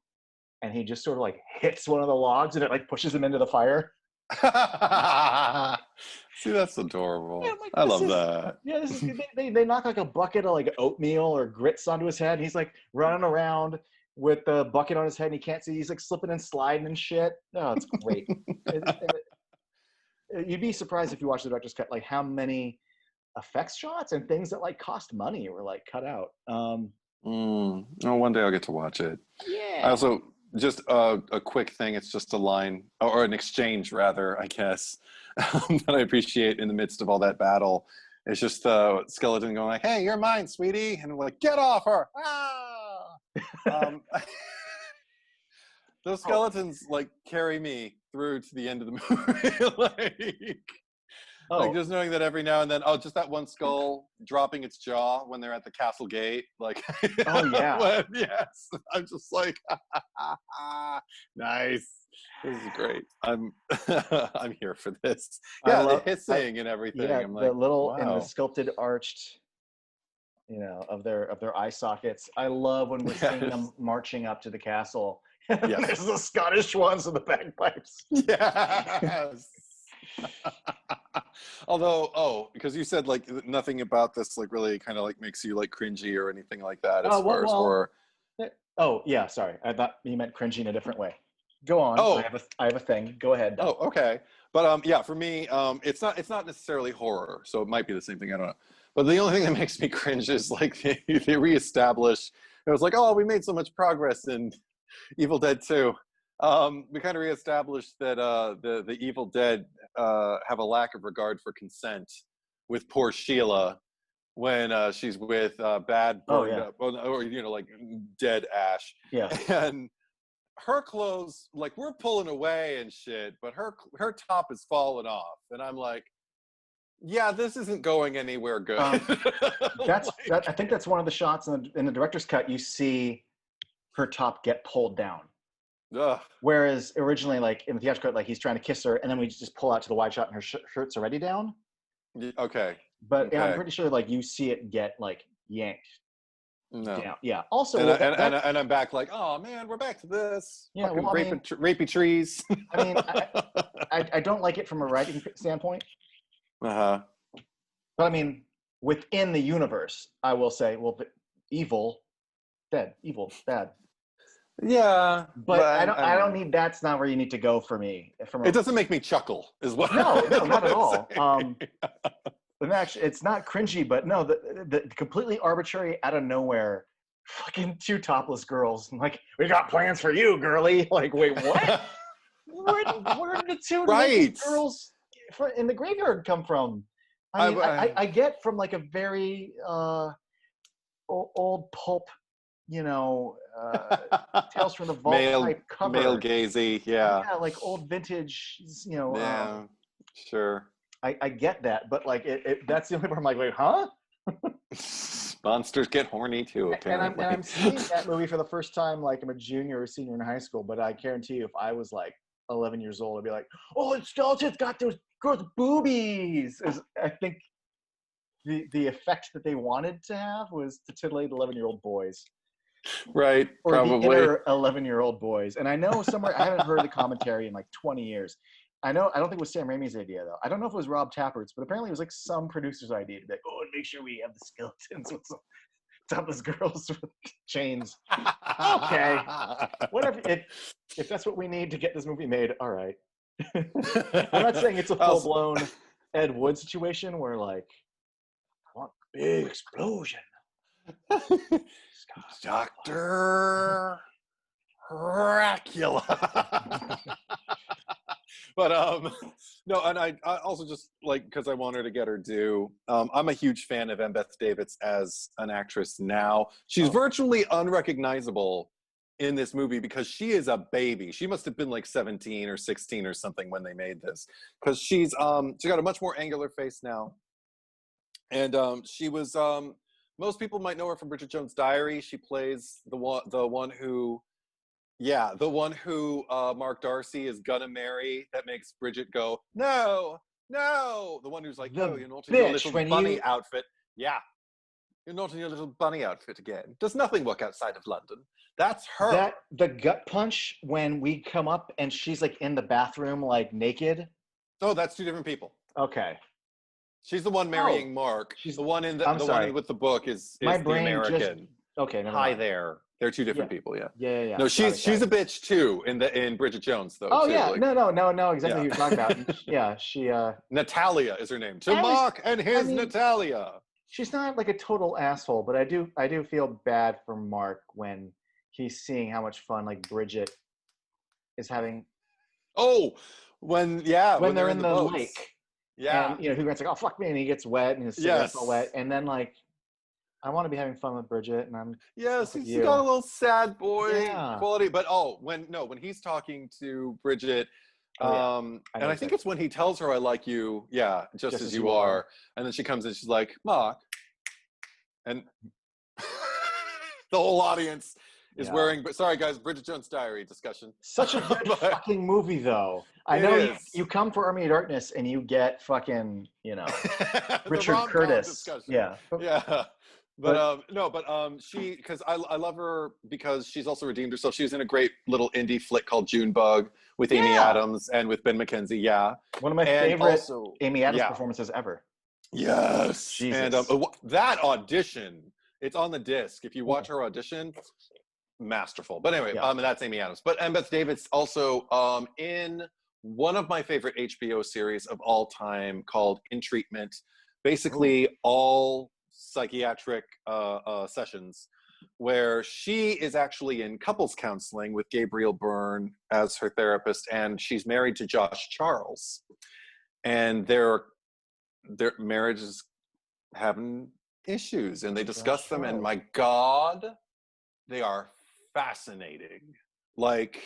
and he just sort of like hits one of the logs and it like pushes him into the fire. See, that's adorable. Yeah, like, I love that. Yeah, this is they knock like a bucket of like oatmeal or grits onto his head, and he's like running around with the bucket on his head and he can't see. He's like slipping and sliding and shit. No, it's great. You'd be surprised if you watch the director's cut, like how many effects shots and things that like cost money were like cut out. Oh, one day I'll get to watch it. Yeah. I also just a quick thing. It's just a line or an exchange, rather, I guess, that I appreciate in the midst of all that battle. It's just the skeleton going like, "Hey, you're mine, sweetie," and I'm like, "Get off her!" Those skeletons like carry me through to the end of the movie. Like just knowing that every now and then, just that one skull dropping its jaw when they're at the castle gate, like yes, I'm just like nice. This is great. I'm I'm here for this. Yeah, the hissing and everything. Yeah, I'm like, the little wow. and the sculpted arched, of their eye sockets. I love when we're seeing them marching up to the castle. Yes. There's the Scottish ones with the bagpipes. Yes. Although, because you said like nothing about this like really kind of like makes you like cringy or anything like that as far as horror. Oh yeah, sorry. I thought you meant cringy in a different way. Go on. I have a thing. Go ahead. Oh, okay. But yeah, for me, it's not necessarily horror, so it might be the same thing. I don't know. But the only thing that makes me cringe is like they reestablish. It was like, oh, we made so much progress in Evil Dead 2. We kind of reestablished that the Evil Dead have a lack of regard for consent with poor Sheila when she's with bad burned up, or like dead Ash. Yeah. And her clothes, like we're pulling away and shit, but her top is falling off, and I'm like, yeah, this isn't going anywhere good. I think that's one of the shots in the director's cut. You see her top get pulled down. Ugh. Whereas originally, like in the theatrical cut, like he's trying to kiss her, and then we just pull out to the wide shot, and her shirt's already down. Okay. But yeah, I'm pretty sure like you see it get like yanked. No. down. Yeah. Also, And, well, and I'm back like, oh man, we're back to this. Yeah, Fucking well, I mean- rapey trees. I mean, I don't like it from a writing standpoint, Uh-huh. but I mean, within the universe, I will say, well, evil, dead, evil, bad. Yeah. But I don't know. need. That's not where you need to go for me. It doesn't make me chuckle, is what. No, is not what at I'm all. saying. And actually, it's not cringy, but no, the completely arbitrary out of nowhere, fucking two topless girls. I'm like, we got plans for you, girly. Like, wait, what? Where did the two naked girls in the graveyard come from? I mean, I get from like a very old pulp, Tales from the Vault type cover. Male gazy, yeah. Yeah, like old vintage, Yeah, sure. I get that, but like that's the only part I'm like, wait, huh? Monsters get horny too, apparently. And I'm seeing that movie for the first time, like I'm a junior or senior in high school, but I guarantee you, if I was like 11 years old, I'd be like, oh, Skeleton's got those gross boobies. I think the effect that they wanted to have was to titillate 11-year-old boys. Right, or probably. the inner 11-year-old boys. And I know somewhere, I haven't heard the commentary in like 20 years. I don't think it was Sam Raimi's idea though. I don't know if it was Rob Tappert's, but apparently it was like some producer's idea to be like, oh, and make sure we have the skeletons with some topless girls with chains. Okay, whatever. If that's what we need to get this movie made, all right. I'm not saying it's a full-blown Ed Wood situation where like, I want a big explosion. Dr. Dracula. But no, and I also just like, because I want her to get her due. I'm a huge fan of Embeth Davidtz as an actress now. She's virtually unrecognizable in this movie because she is a baby. She must have been like 17 or 16 or something when they made this, because she's got a much more angular face now. And she was most people might know her from Bridget Jones' Diary. She plays the one who Mark Darcy is gonna marry, that makes Bridget go, no. The one who's like, no, you're not in your little bunny outfit. Yeah, you're not in your little bunny outfit again. Does nothing work outside of London? That's her. The gut punch when we come up and she's like in the bathroom, like naked. Oh, that's two different people. Okay. She's the one marrying Mark. She's the one one with the book is the American. Okay. Hi there. They're two different people. Yeah. Yeah. No, she's a bitch too in Bridget Jones though. Oh too. yeah. Like, no. Exactly what you're talking about. Yeah. She. Natalia is her name. Mark and his Natalia. She's not like a total asshole, but I do feel bad for Mark when he's seeing how much fun like Bridget is having. Oh, when they're in the lake. Yeah. And Hugh Grant's like, oh fuck me, and he gets wet and his cigarette's all wet, and then like, I want to be having fun with Bridget, and I'm he's got a little sad boy quality, but when he's talking to Bridget, and I think it's when he tells her I like you, just as you are, and then she comes in, she's like, Mark, and the whole audience is wearing, but sorry guys, Bridget Jones' Diary discussion. Such a good fucking movie though. I know you come for Army of Darkness and you get fucking, Richard Curtis. Yeah. But she, because I love her because she's also redeemed herself. She was in a great little indie flick called Junebug with Amy Adams and with Ben McKenzie. Yeah. One of my favorite Amy Adams performances ever. Yes. Jesus. And that audition, it's on the disc. If you watch her audition, masterful. But anyway, that's Amy Adams. But Embeth Davidtz also in one of my favorite HBO series of all time called In Treatment, basically all psychiatric sessions, where she is actually in couples counseling with Gabriel Byrne as her therapist, and she's married to Josh Charles, and their marriage is having issues, and they discuss them, and my God, they are fascinating. Like,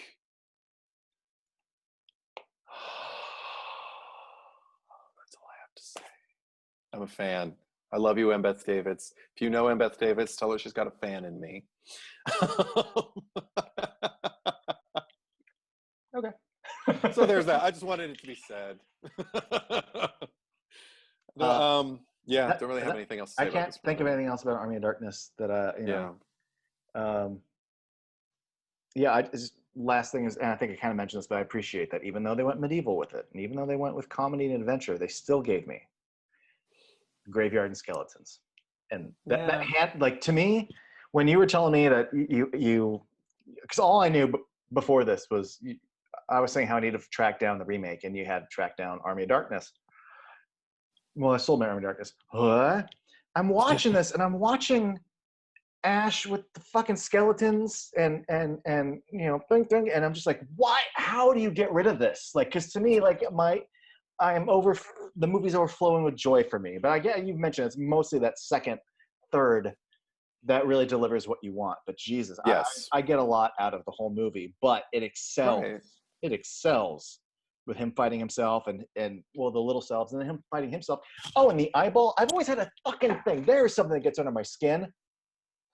that's all I have to say. I'm a fan. I love you, Embeth Davidtz. If you know Embeth Davidtz, tell her she's got a fan in me. Okay. So there's that. I just wanted it to be said. Yeah, don't really have anything else to say I about can't this think of movie. anything else about Army of Darkness that you Yeah. know. Last thing is, and I think I kind of mentioned this, but I appreciate that even though they went medieval with it, and even though they went with comedy and adventure, they still gave me Graveyard and Skeletons. And that had, like, to me, when you were telling me that you because all I knew before this was I was saying how I need to track down the remake, and you had to track down Army of Darkness. Well, I sold my Army of Darkness. What? I'm watching this, and I'm watching Ash with the fucking skeletons and you know, and I'm just like, why? How do you get rid of this? Like, because to me, like, the movie's overflowing with joy for me. But I get, you've mentioned it's mostly that second, third that really delivers what you want. But Jesus, Yes. I get a lot out of the whole movie, but it excels. Right. It excels with him fighting himself and well, the little selves, and then him fighting himself. Oh, and the eyeball. I've always had a fucking thing. There's something that gets under my skin.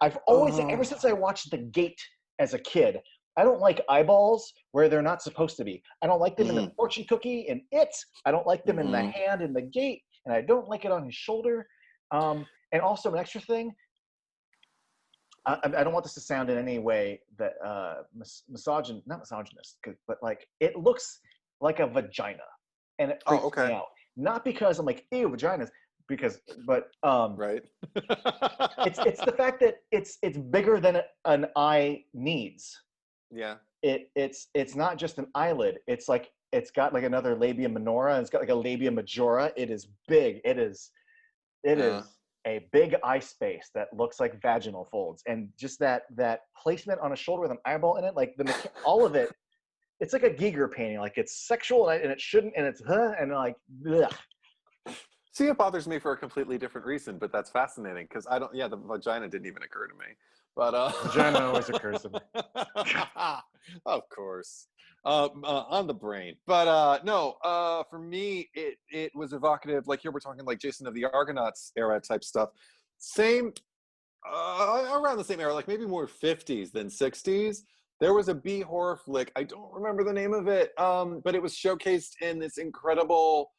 I've always, ever since I watched The Gate as a kid, I don't like eyeballs where they're not supposed to be. I don't like them in the fortune cookie in It. I don't like them in the hand in The Gate, and I don't like it on his shoulder. And also an extra thing, I don't want this to sound in any way that not misogynist, but like it looks like a vagina, and it freaks me out. Not because I'm like, ew, vaginas, but right. it's the fact that it's bigger than an eye needs. Yeah. It's not just an eyelid. It's like it's got like another labia minora. It's got like a labia majora. It is big. It is a big eye space that looks like vaginal folds, and just that placement on a shoulder with an eyeball in it, like all of it. It's like a Giger painting. Like it's sexual and it shouldn't, and it's and like. Ugh. See, it bothers me for a completely different reason, but that's fascinating because I don't. Yeah, the vagina didn't even occur to me, but vagina always occurs to me. Of course, on the brain. But no, for me, it was evocative. Like here, we're talking like Jason of the Argonauts era type stuff. Same, around the same era, like maybe more 50s than 60s. There was a B horror flick. I don't remember the name of it, but it was showcased in this incredible.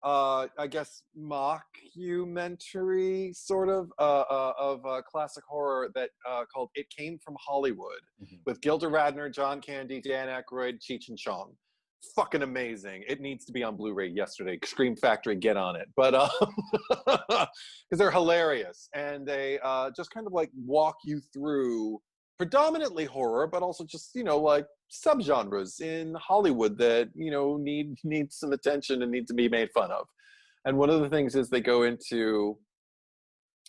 I guess mockumentary sort of classic horror that called It Came from Hollywood with Gilda Radner, John Candy, Dan Aykroyd, Cheech and Chong. Fucking amazing. It needs to be on Blu-ray yesterday. Scream Factory, get on it. But because they're hilarious and they just kind of like walk you through predominantly horror, but also just, you know, like subgenres in Hollywood that, you know, need some attention and need to be made fun of. And one of the things is they go into,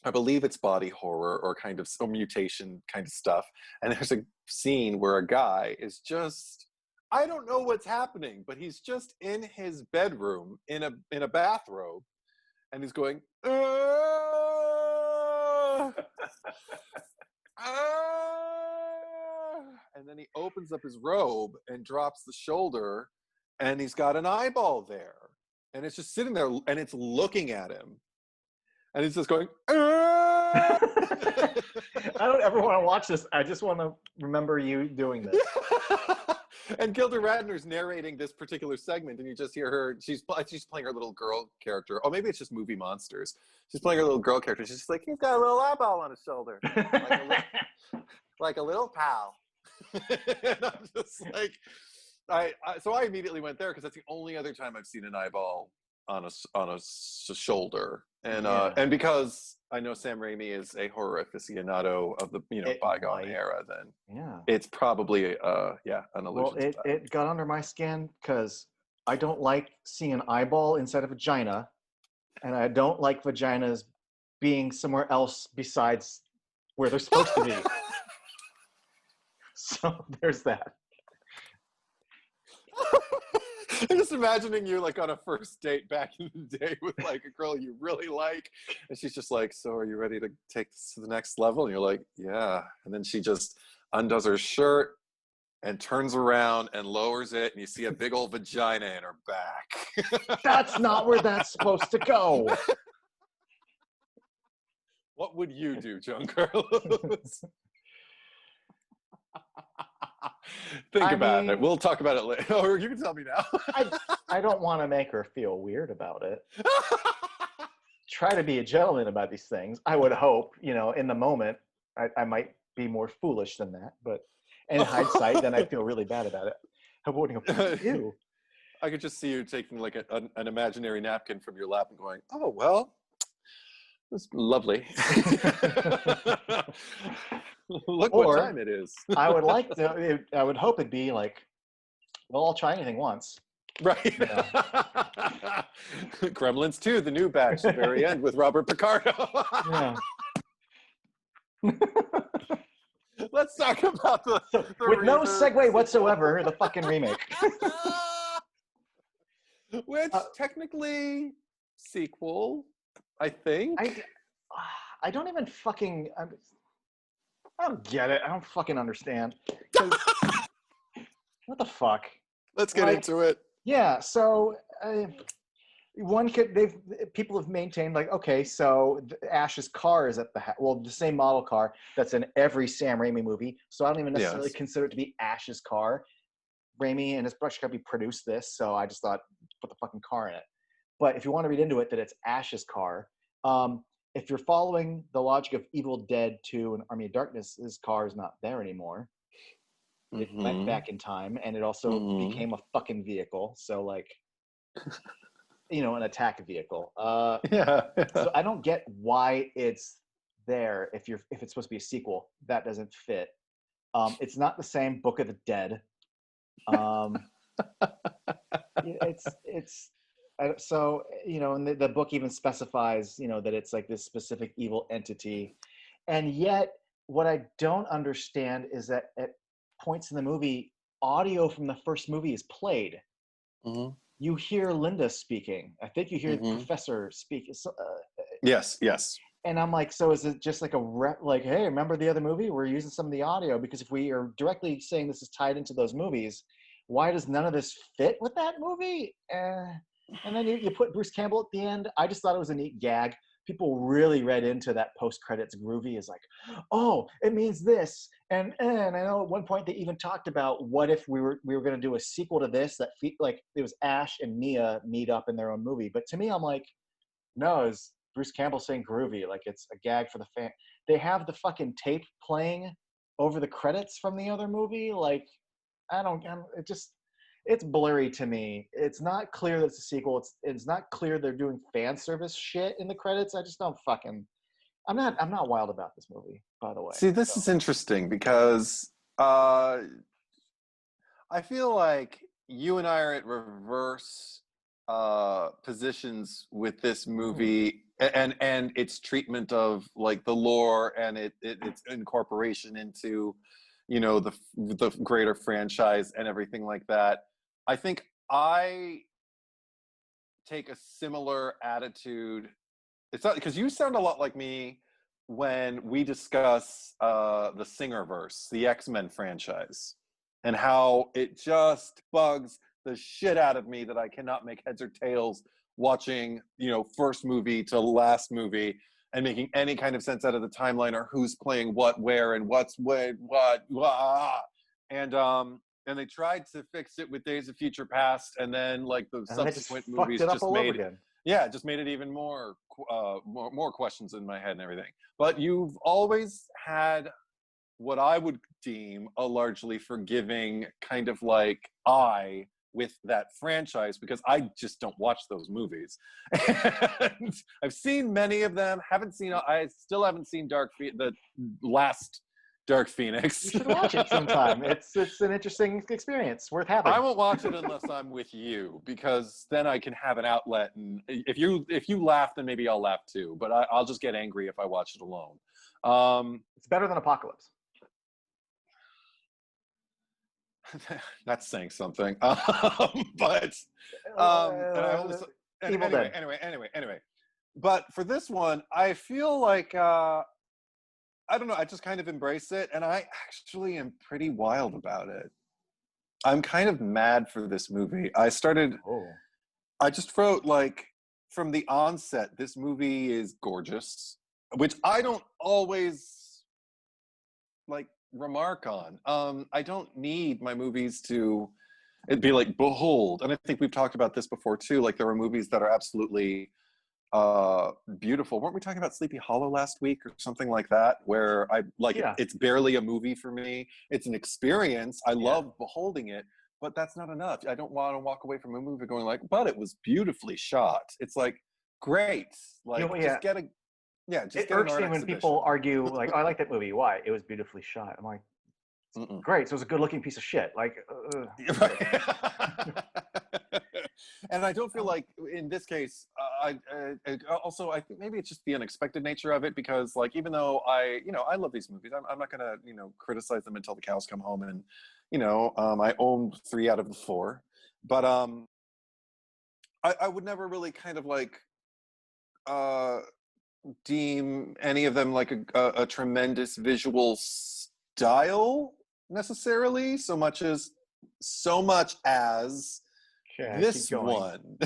I believe it's body horror or kind of some mutation kind of stuff. And there's a scene where a guy is just, I don't know what's happening, but he's just in his bedroom in a bathrobe, and he's going, and then he opens up his robe and drops the shoulder, and he's got an eyeball there, and it's just sitting there, and it's looking at him, and he's just going. I don't ever want to watch this. I just want to remember you doing this. And Gilda Radner's narrating this particular segment, and you just hear her. She's playing her little girl character. Oh, maybe it's just Movie Monsters. She's playing her little girl character. She's just like, he's got a little eyeball on his shoulder, like a little pal. And I'm just like, so I immediately went there because that's the only other time I've seen an eyeball on a shoulder, and because I know Sam Raimi is a horror aficionado of the bygone era, then it's probably an allusion. Well, it got under my skin because I don't like seeing an eyeball inside a vagina, and I don't like vaginas being somewhere else besides where they're supposed to be. So there's that. I'm just imagining you like on a first date back in the day with like a girl you really like, and she's just like, so are you ready to take this to the next level? And you're like, yeah. And then she just undoes her shirt and turns around and lowers it, and you see a big old vagina in her back. That's not where that's supposed to go. What would you do, Giancarlo? Think about it. We'll talk about it later. Or you can tell me now. I don't want to make her feel weird about it. try to be a gentleman about these things. I would hope, in the moment, I might be more foolish than that, but in hindsight, then I feel really bad about it. I wouldn't go, ew. I could just see you taking like an imaginary napkin from your lap and going, "Oh well, that's lovely." Look what time it is. I would I would hope it'd be like, well, I'll try anything once. Right. Gremlins 2, the new batch, the very end with Robert Picardo. Yeah. Let's talk about the with no segue whatsoever, the fucking remake. Which technically sequel, I think. I don't even fucking. I don't get it. I don't fucking understand. What the fuck? Let's get into it. Yeah. So people have maintained like, okay, so Ash's car is at the same model car that's in every Sam Raimi movie. So I don't even necessarily consider it to be Ash's car. Raimi and his brush company produced this, so I just thought, put the fucking car in it. But if you want to read into it that it's Ash's car, if you're following the logic of Evil Dead 2 and Army of Darkness, his car is not there anymore. It went back in time, and it also became a fucking vehicle. So, like, an attack vehicle. So I don't get why it's there if it's supposed to be a sequel. That doesn't fit. It's not the same Book of the Dead. So and the book even specifies that it's like this specific evil entity, and yet what I don't understand is that at points in the movie, audio from the first movie is played. You hear Linda speaking. I think you hear the professor speak. Yes. And I'm like, so is it just like hey, remember the other movie? We're using some of the audio because if we are directly saying this is tied into those movies, why does none of this fit with that movie? And then you put Bruce Campbell at the end. I just thought it was a neat gag. People really read into that post-credits groovy as like, oh, it means this. And I know at one point they even talked about what if we were going to do a sequel to this that like it was Ash and Mia meet up in their own movie. But to me, I'm like, no, it's Bruce Campbell saying groovy, like it's a gag for the fan. They have the fucking tape playing over the credits from the other movie. Like, it's blurry to me. It's not clear that it's a sequel. It's not clear they're doing fan service shit in the credits. I just don't fucking. I'm not wild about this movie, by the way. See, this is interesting because I feel like you and I are at reverse positions with this movie and its treatment of like the lore and its incorporation into the greater franchise and everything like that. I think I take a similar attitude. It's not because you sound a lot like me when we discuss the Singerverse, the X-Men franchise, and how it just bugs the shit out of me that I cannot make heads or tails watching, first movie to last movie and making any kind of sense out of the timeline or who's playing what, where, and what's what. And they tried to fix it with Days of Future Past, and then like the subsequent movies just made it. Yeah, just made it even more questions in my head and everything. But you've always had what I would deem a largely forgiving kind of like eye with that franchise because I just don't watch those movies. And I've seen many of them. I still haven't seen the last Dark Phoenix. You should watch it sometime. It's an interesting experience, worth having. I won't watch it unless I'm with you because then I can have an outlet. And if you laugh, then maybe I'll laugh too. But I'll just get angry if I watch it alone. It's better than Apocalypse. That's saying something. But anyway. But for this one, I feel like I don't know. I just kind of embrace it, and I actually am pretty wild about it. I'm kind of mad for this movie. I just wrote like from the onset, this movie is gorgeous, which I don't always like remark on. I don't need my movies to be like behold, and I think we've talked about this before too. Like there are movies that are absolutely beautiful. Weren't we talking about Sleepy Hollow last week or something like that? Where I like Yeah. it's barely a movie for me. It's an experience. I love beholding it, but that's not enough. I don't want to walk away from a movie going like, but it was beautifully shot. It's like, great. Like, just get a just it get an irks art me when exhibition. people argue like, oh, I like that movie. Why? It was beautifully shot. I'm like, great. So it was a good looking piece of shit. Like, and I don't feel like in this case, also I think maybe it's just the unexpected nature of it, because like, even though I love these movies, I'm not gonna, criticize them until the cows come home, and, I own 3 out of the 4, but I would never really kind of like, deem any of them like a tremendous visual style necessarily, so much as this one.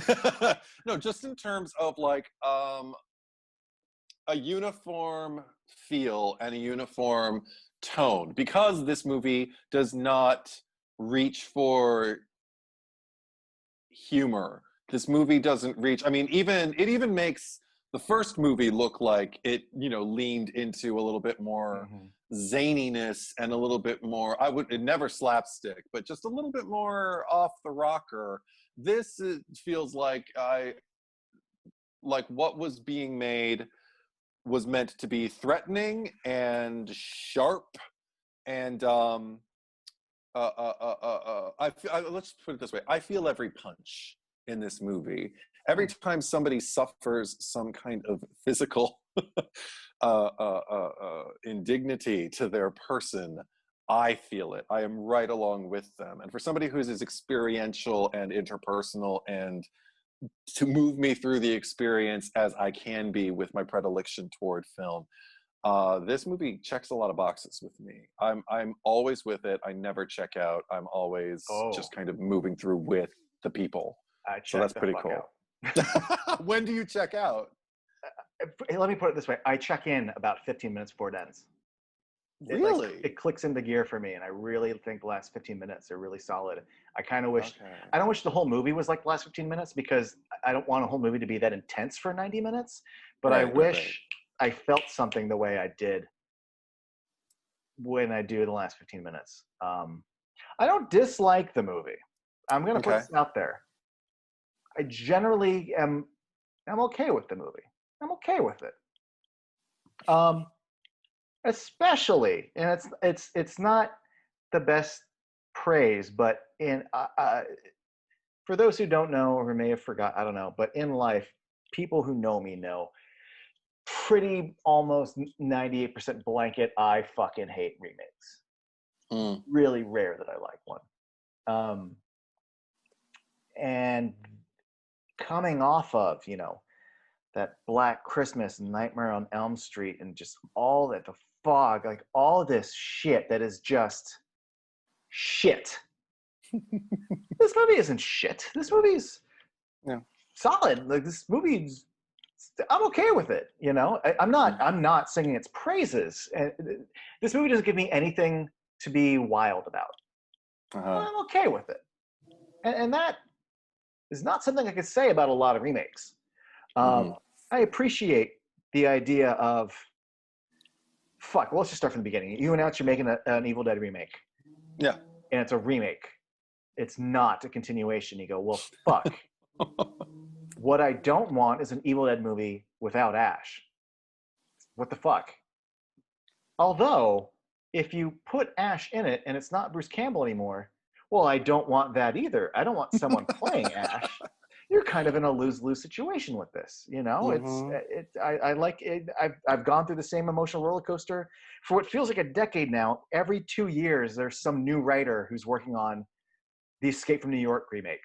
No, just in terms of like a uniform feel and a uniform tone, because this movie does not reach for humor. This movie doesn't reach, I mean, it even makes the first movie look like it, leaned into a little bit more zaniness and a little bit more, it never slapstick, but just a little bit more off the rocker. This feels like what was being made was meant to be threatening and sharp, and let's put it this way: I feel every punch in this movie. Every time somebody suffers some kind of physical indignity to their person, I feel it. I am right along with them. And for somebody who's as experiential and interpersonal, and to move me through the experience as I can be with my predilection toward film, this movie checks a lot of boxes with me. I'm always with it. I never check out. I'm always just kind of moving through with the people. So that's pretty cool. When do you check out? Let me put it this way: I check in about 15 minutes before it ends. Really? It clicks into gear for me, and I really think the last 15 minutes are really solid. I kind of wish, I don't wish the whole movie was like the last 15 minutes, because I don't want a whole movie to be that intense for 90 minutes, but I wish I felt something the way I did when I do the last 15 minutes. I don't dislike the movie. I'm going to put this out there. I generally I'm okay with the movie. I'm okay with it. Especially, and it's not the best praise, but for those who don't know or who may have forgot, I don't know, but in life, people who know me know pretty almost 98% blanket, I fucking hate remakes. Really rare that I like one. And coming off of, that Black Christmas, Nightmare on Elm Street, and just all that, the fog, like all this shit that is just shit. This movie isn't shit. This movie's solid. Like, this movie's, I'm okay with it. I'm not singing its praises. And this movie doesn't give me anything to be wild about. I'm okay with it. And that is not something I could say about a lot of remakes. I appreciate the idea of, let's just start from the beginning. You announce you're making an Evil Dead remake. Yeah. And it's a remake. It's not a continuation. You go, well, fuck. What I don't want is an Evil Dead movie without Ash. What the fuck? Although, if you put Ash in it and it's not Bruce Campbell anymore, well, I don't want that either. I don't want someone playing Ash. You're kind of in a lose-lose situation with this, I like it. I've gone through the same emotional roller coaster for what feels like a decade now. Every 2 years, there's some new writer who's working on the Escape from New York remake.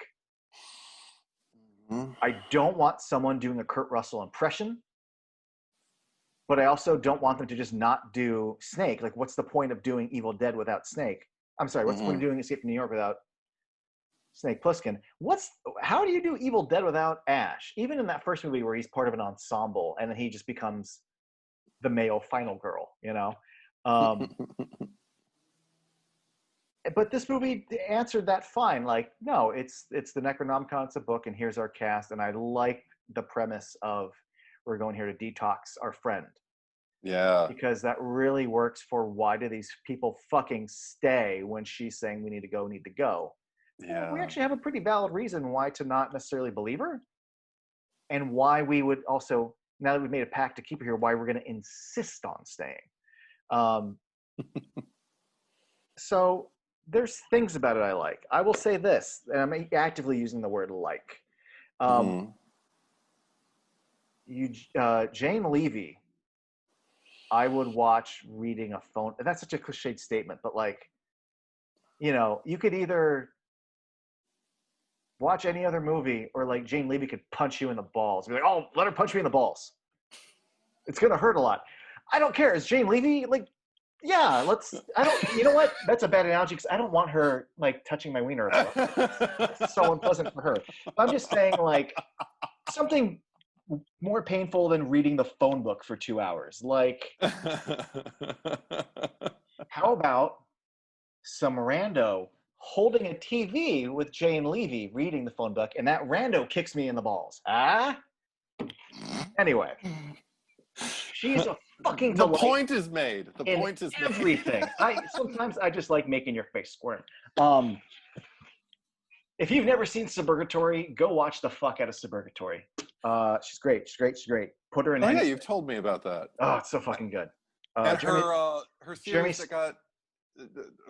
I don't want someone doing a Kurt Russell impression, but I also don't want them to just not do Snake. Like, what's the point of doing Evil Dead without Snake? I'm sorry, what's the point of doing Escape from New York without Snake Plissken? How do you do Evil Dead without Ash? Even in that first movie where he's part of an ensemble and then he just becomes the male final girl, But this movie answered that fine. Like, no, it's the Necronomicon, it's a book, and here's our cast. And I like the premise of we're going here to detox our friend. Yeah. Because that really works for why do these people fucking stay when she's saying we need to go. Yeah. We actually have a pretty valid reason why to not necessarily believe her, and why we would also, now that we've made a pact to keep her here, why we're going to insist on staying. So there's things about it I like. I will say this, and I'm actively using the word like. Jane Levy, I would watch reading a phone. That's such a cliched statement, but like, you know, you could either watch any other movie, or like Jane Levy could punch you in the balls. Be like, oh, let her punch me in the balls. It's gonna hurt a lot. I don't care. Is Jane Levy like? Yeah, let's. I don't. You know what? That's a bad analogy because I don't want her like touching my wiener. It's so unpleasant for her. But I'm just saying, like, something more painful than reading the phone book for 2 hours. Like, how about some rando holding a TV with Jane Levy reading the phone book, and that rando kicks me in the balls? Anyway, she's a fucking delight. The point is made. The point is everything. Sometimes I just like making your face squirm. If you've never seen Suburgatory, go watch the fuck out of Suburgatory. She's great. She's great. Put her in. Oh yeah, you've told me about that. Oh, it's so fucking good. And her series that got.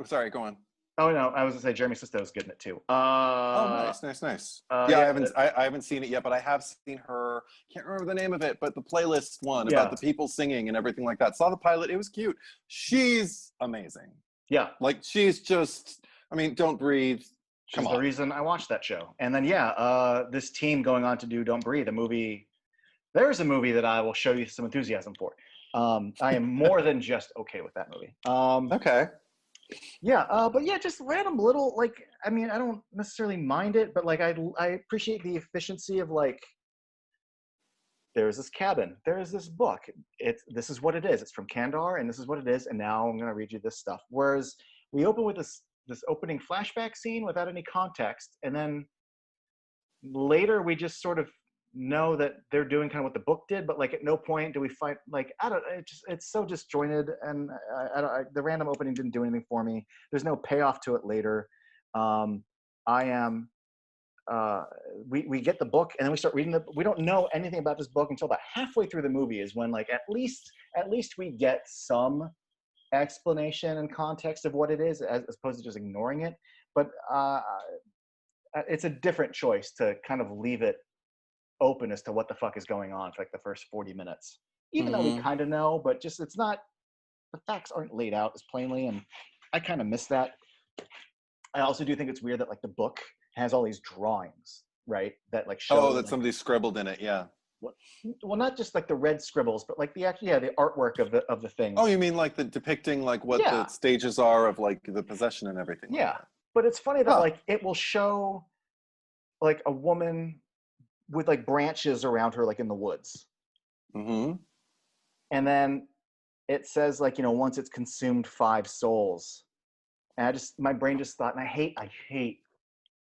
Sorry, go on. Oh no, I was gonna say Jeremy Sisto is good in it too. Oh, nice. I haven't seen it yet, but I have seen her. Can't remember the name of it, but the playlist one about the people singing and everything like that. Saw the pilot; it was cute. She's amazing. Yeah, like she's just. I mean, Don't Breathe. She's the reason I watched that show. And then this team going on to do Don't Breathe, a movie. There's a movie that I will show you some enthusiasm for. I am more than just okay with that movie. Okay. Yeah, but yeah, just random little, like, I mean, I don't necessarily mind it, but like I appreciate the efficiency of like, there's this cabin, there's this book, this is what it is, it's from Kandar, and this is what it is, and now I'm gonna read you this stuff. Whereas we open with this opening flashback scene without any context, and then later we just sort of know that they're doing kind of what the book did, but like at no point do we find, like, I don't, it's so disjointed, and the random opening didn't do anything for me. There's no payoff to it later. We get the book, and then we start reading we don't know anything about this book until about halfway through the movie is when, like, at least we get some explanation and context of what it is, as opposed to just ignoring it. But it's a different choice to kind of leave it open as to what the fuck is going on for like the first 40 minutes, even though we kind of know, but just it's not, the facts aren't laid out as plainly, and I kind of miss that. I also do think it's weird that like the book has all these drawings, right, that like show that somebody scribbled in it. Well, not just like the red scribbles, but like the artwork of the thing. Oh, you mean like the depicting like what the stages are of like the possession and everything. Yeah, but it's funny that like it will show like a woman with like branches around her, like in the woods. And then it says like, you know, once it's consumed 5 souls. And my brain just thought, and I hate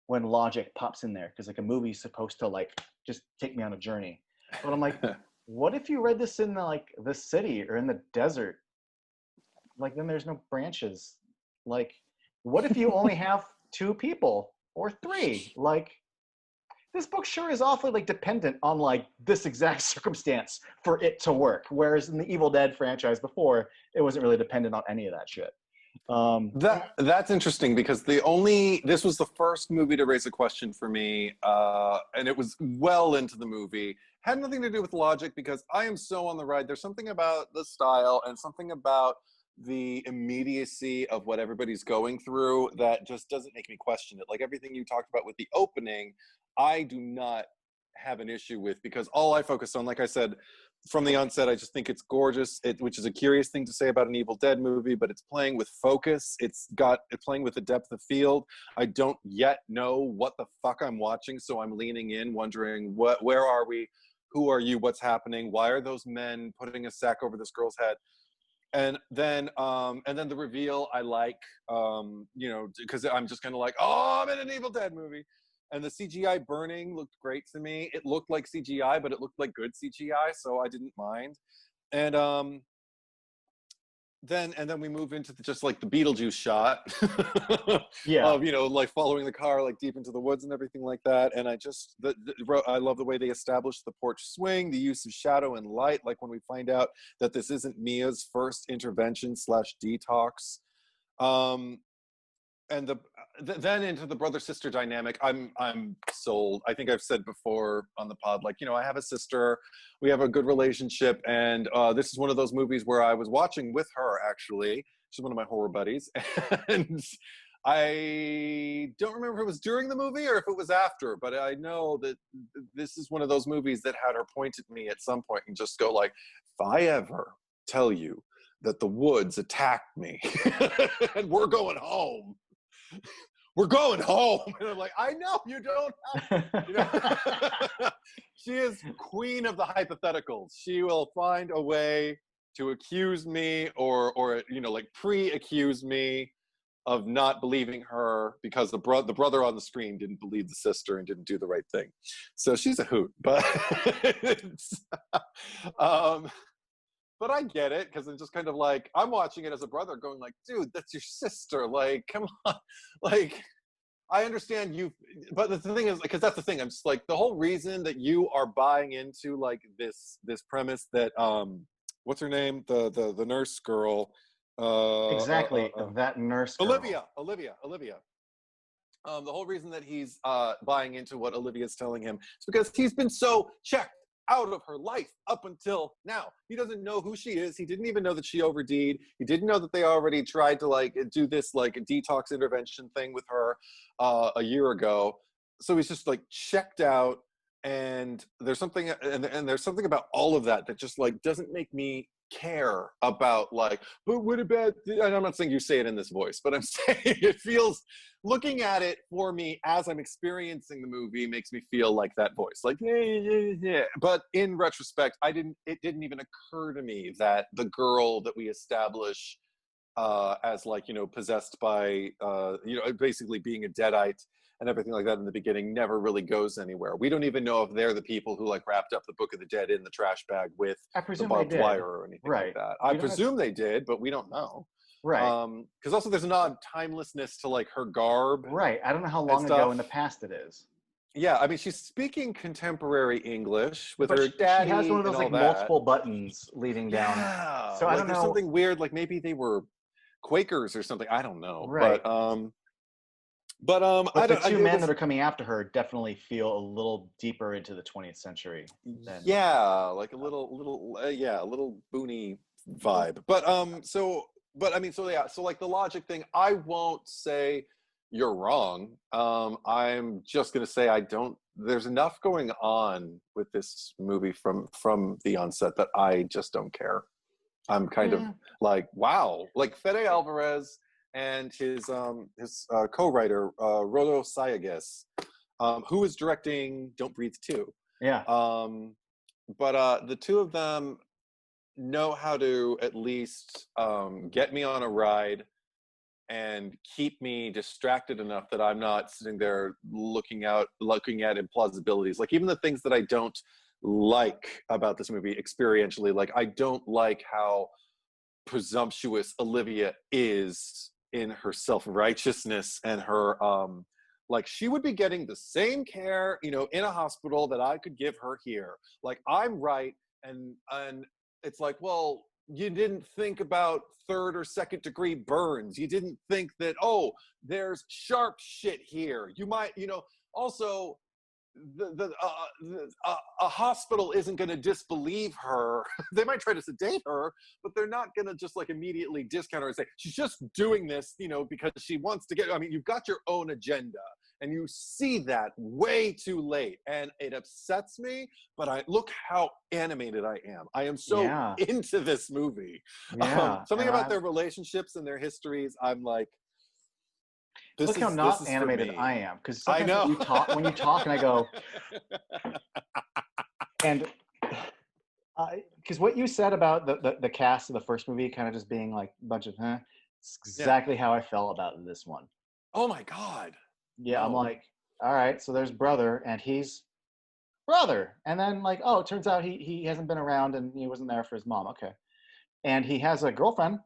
when logic pops in there, because like a movie's supposed to like just take me on a journey. But I'm like, what if you read this in the city or in the desert? Like, then there's no branches. Like, what if you only have 2 people or 3? Like, this book sure is awfully like dependent on like this exact circumstance for it to work. Whereas in the Evil Dead franchise before, it wasn't really dependent on any of that shit. That's interesting, because this was the first movie to raise a question for me, and it was well into the movie. Had nothing to do with logic, because I am so on the ride. There's something about the style and something about the immediacy of what everybody's going through that just doesn't make me question it. Like everything you talked about with the opening, I do not have an issue with, because all I focus on, like I said from the onset, I just think it's gorgeous, which is a curious thing to say about an Evil Dead movie, but it's playing with focus. It's playing with the depth of field. I don't yet know what the fuck I'm watching, so I'm leaning in, wondering where are we? Who are you? What's happening? Why are those men putting a sack over this girl's head? And then the reveal I like, you know, because I'm just kind of like, oh, I'm in an Evil Dead movie. And the CGI burning looked great to me. It looked like CGI, but it looked like good CGI, so I didn't mind. And then we move into just like the Beetlejuice shot of, you know, like following the car like deep into the woods and everything like that. And I just I love the way they established the porch swing, the use of shadow and light, like when we find out that this isn't Mia's first intervention / detox. And then into the brother-sister dynamic, I'm sold. I think I've said before on the pod, like, you know, I have a sister, we have a good relationship, and this is one of those movies where I was watching with her, actually. She's one of my horror buddies, and I don't remember if it was during the movie or if it was after, but I know that this is one of those movies that had her point at me at some point and just go like, if I ever tell you that the woods attacked me and we're going home, we're going home. And I'm like, I know you don't have, you know? She is queen of the hypotheticals. She will find a way to accuse me or you know, like pre-accuse me of not believing her because the brother on the screen didn't believe the sister and didn't do the right thing. So she's a hoot, but but I get it, because it's just kind of like, I'm watching it as a brother going like, dude, that's your sister. Like, come on. Like, I understand you, but the thing is, because that's the thing, I'm just like, the whole reason that you are buying into like this premise that, what's her name? The nurse girl. Exactly, that nurse girl. Olivia. The whole reason that he's buying into what Olivia's telling him is because he's been so checked out of her life up until now. He doesn't know who she is. He didn't even know that she OD'd. He didn't know that they already tried to like do this like detox intervention thing with her a year ago. So he's just like checked out, and there's something and there's something about all of that that just like doesn't make me care about like, but what about, and I'm not saying you say it in this voice, but I'm saying it feels, looking at it for me as I'm experiencing the movie makes me feel like that voice, like yeah. But in retrospect, it didn't even occur to me that the girl that we establish as like, you know, possessed by you know, basically being a deadite and everything like that in the beginning never really goes anywhere. We don't even know if they're the people who like wrapped up the Book of the Dead in the trash bag with the barbed wire or anything like that. I presume they did, but we don't know. Right. Because also there's an odd timelessness to like her garb. Right. I don't know how long ago in the past it is. Yeah, I mean, she's speaking contemporary English with but her daddy. She has one of those like multiple buttons leading down. Yeah. So like, I don't know. There's something weird, like maybe they were Quakers or something. I don't know. Right. But the two men that are coming after her definitely feel a little deeper into the 20th century. Yeah, like a little boony vibe. But so like the logic thing, I won't say you're wrong. I'm just gonna say there's enough going on with this movie from the onset that I just don't care. I'm kind of like, wow, like Fede Alvarez and his co-writer Rodo Sayagues, who is directing Don't Breathe 2. Yeah. But the two of them know how to at least get me on a ride and keep me distracted enough that I'm not sitting there looking at implausibilities. Like even the things that I don't like about this movie experientially, like I don't like how presumptuous Olivia is in her self-righteousness and her like she would be getting the same care, you know, in a hospital that I could give her here. Like I'm right, and it's like, well, you didn't think about third or second degree burns. You didn't think that, oh, there's sharp shit here. You might, you know, also a hospital isn't going to disbelieve her. They might try to sedate her, but they're not going to just like immediately discount her and say she's just doing this, you know, because she wants to get. I mean, you've got your own agenda, and you see that way too late, and it upsets me. But look how animated I am. I am so into this movie. Yeah, something about their relationships and their histories. I'm like. Look how not animated I am, because I know when you talk, and I go, and because what you said about the cast of the first movie kind of just being like a bunch of it's exactly how I felt about this one. Oh my god! Yeah, no. I'm like, all right, so there's brother, and he's brother. And then like, oh, it turns out he hasn't been around and he wasn't there for his mom. Okay. And he has a girlfriend.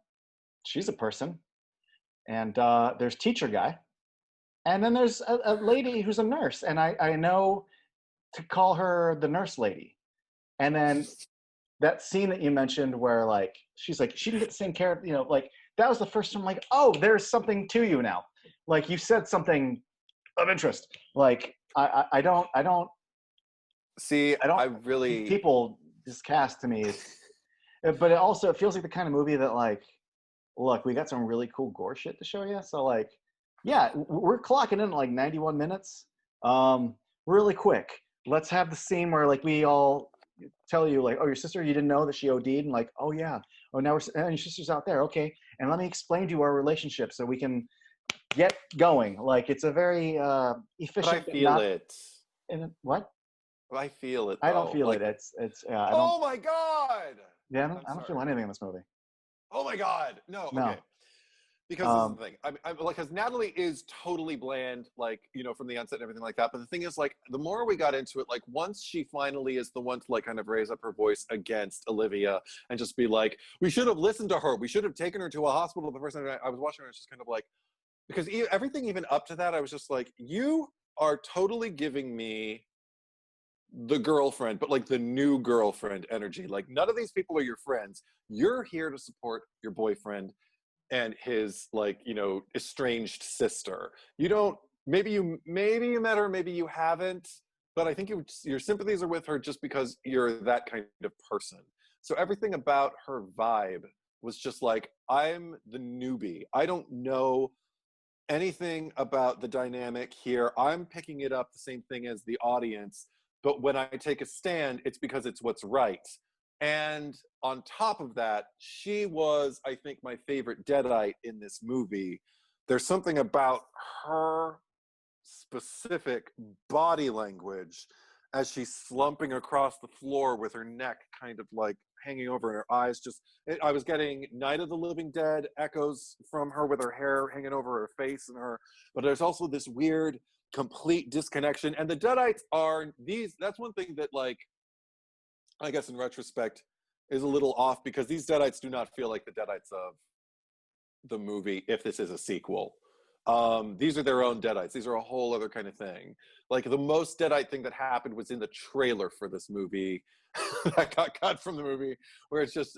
She's a person. And there's teacher guy. And then there's a lady who's a nurse. And I know to call her the nurse lady. And then that scene that you mentioned where like, she's like, she didn't get the same care, you know, like that was the first time like, oh, there's something to you now. Like you said something of interest. Like I don't See, I really people this cast to me is, but it also it feels like the kind of movie that like, look, we got some really cool gore shit to show you. So like, yeah, we're clocking in at like 91 minutes, really quick. Let's have the scene where like we all tell you like, oh, your sister, you didn't know that she OD'd, and like, oh yeah, oh now and your sister's out there, okay, and let me explain to you our relationship so we can get going. Like it's a very efficient. but I feel it. And what? I feel it. I don't Though. feel like, it. It's I don't. oh my god! Yeah, I don't feel anything in this movie. Oh my god! No. No. Okay. Because this is the thing. I'm like, because Natalie is totally bland, like, you know, from the onset and everything like that. But the thing is, like, the more we got into it, like, once she finally is the one to, like, kind of raise up her voice against Olivia and just be like, we should have listened to her. We should have taken her to a hospital the first time I was watching her. It's just kind of like, because everything even up to that, I was just like, you are totally giving me the girlfriend, but like the new girlfriend energy. Like, none of these people are your friends. You're here to support your boyfriend and his, like, you know, estranged sister. You don't, maybe you met her, maybe you haven't, but I think your sympathies are with her just because you're that kind of person. So everything about her vibe was just like, I'm the newbie. I don't know anything about the dynamic here. I'm picking it up the same thing as the audience, but when I take a stand, it's because it's what's right. And on top of that, she was, I think, my favorite Deadite in this movie. There's something about her specific body language as she's slumping across the floor with her neck kind of like hanging over and her eyes just, I was getting Night of the Living Dead echoes from her with her hair hanging over her face and her, but there's also this weird, complete disconnection. And the Deadites are these, that's one thing that, like, I guess in retrospect is a little off, because these Deadites do not feel like the Deadites of the movie if this is a sequel. These are their own Deadites. These are a whole other kind of thing. Like, the most Deadite thing that happened was in the trailer for this movie that got cut from the movie, where it's just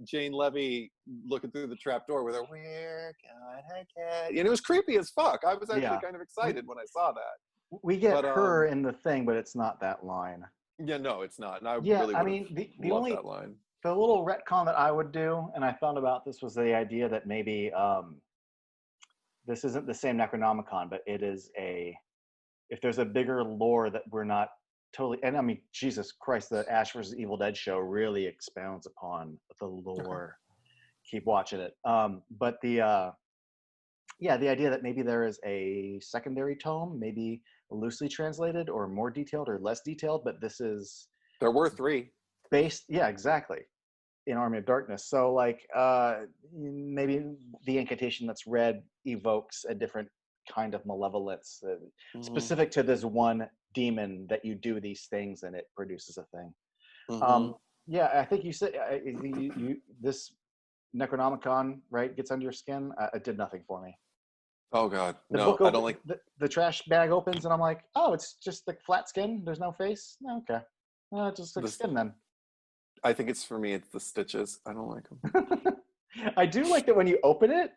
Jane Levy looking through the trap door with her, "Where can I get?" And it was creepy as fuck. I was actually kind of excited when I saw that. We get her in the thing, but it's not that line. Yeah, no, it's not. And I Yeah, really I would mean, the loved only that line. the little retcon that I would do, and I thought about this, was the idea that maybe this isn't the same Necronomicon, but it is if there's a bigger lore that we're not totally, and I mean, Jesus Christ, the Ash vs. Evil Dead show really expounds upon the lore. Keep watching it. But the idea that maybe there is a secondary tome, maybe loosely translated or more detailed or less detailed, but this is There were 3 based, yeah, exactly, in Army of Darkness. So like maybe the incantation that's read evokes a different kind of malevolence specific to this one demon that you do these things and it produces a thing. Yeah, I think you said this Necronomicon, right, gets under your skin. It did nothing for me. Oh god, The no, book I don't like the trash bag opens and I'm like, oh, it's just the flat skin, there's no face. Okay, just like skin then. I think it's, for me, it's the stitches. I don't like them. I do like that when you open it,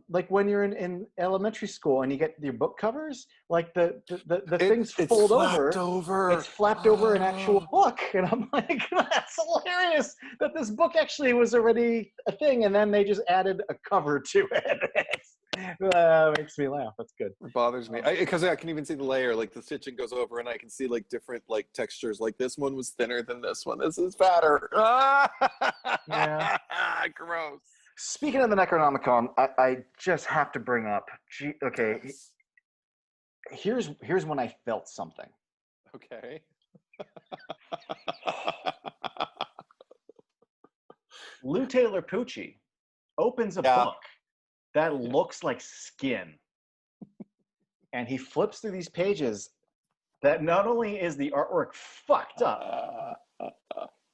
like when you're in elementary school and you get your book covers, like the things fold over. It's flapped over an actual book, and I'm like, that's hilarious that this book actually was already a thing, and then they just added a cover to it. Makes me laugh. That's good. It bothers me because I can even see the layer, like the stitching goes over, and I can see like different like textures. Like this one was thinner than this one. This is fatter. Yeah. Gross. Speaking of the Necronomicon, I just have to bring up. Okay, yes. Here's when I felt something. Okay. Lou Taylor Pucci opens a book that looks like skin. and he flips through these pages that not only is the artwork fucked up,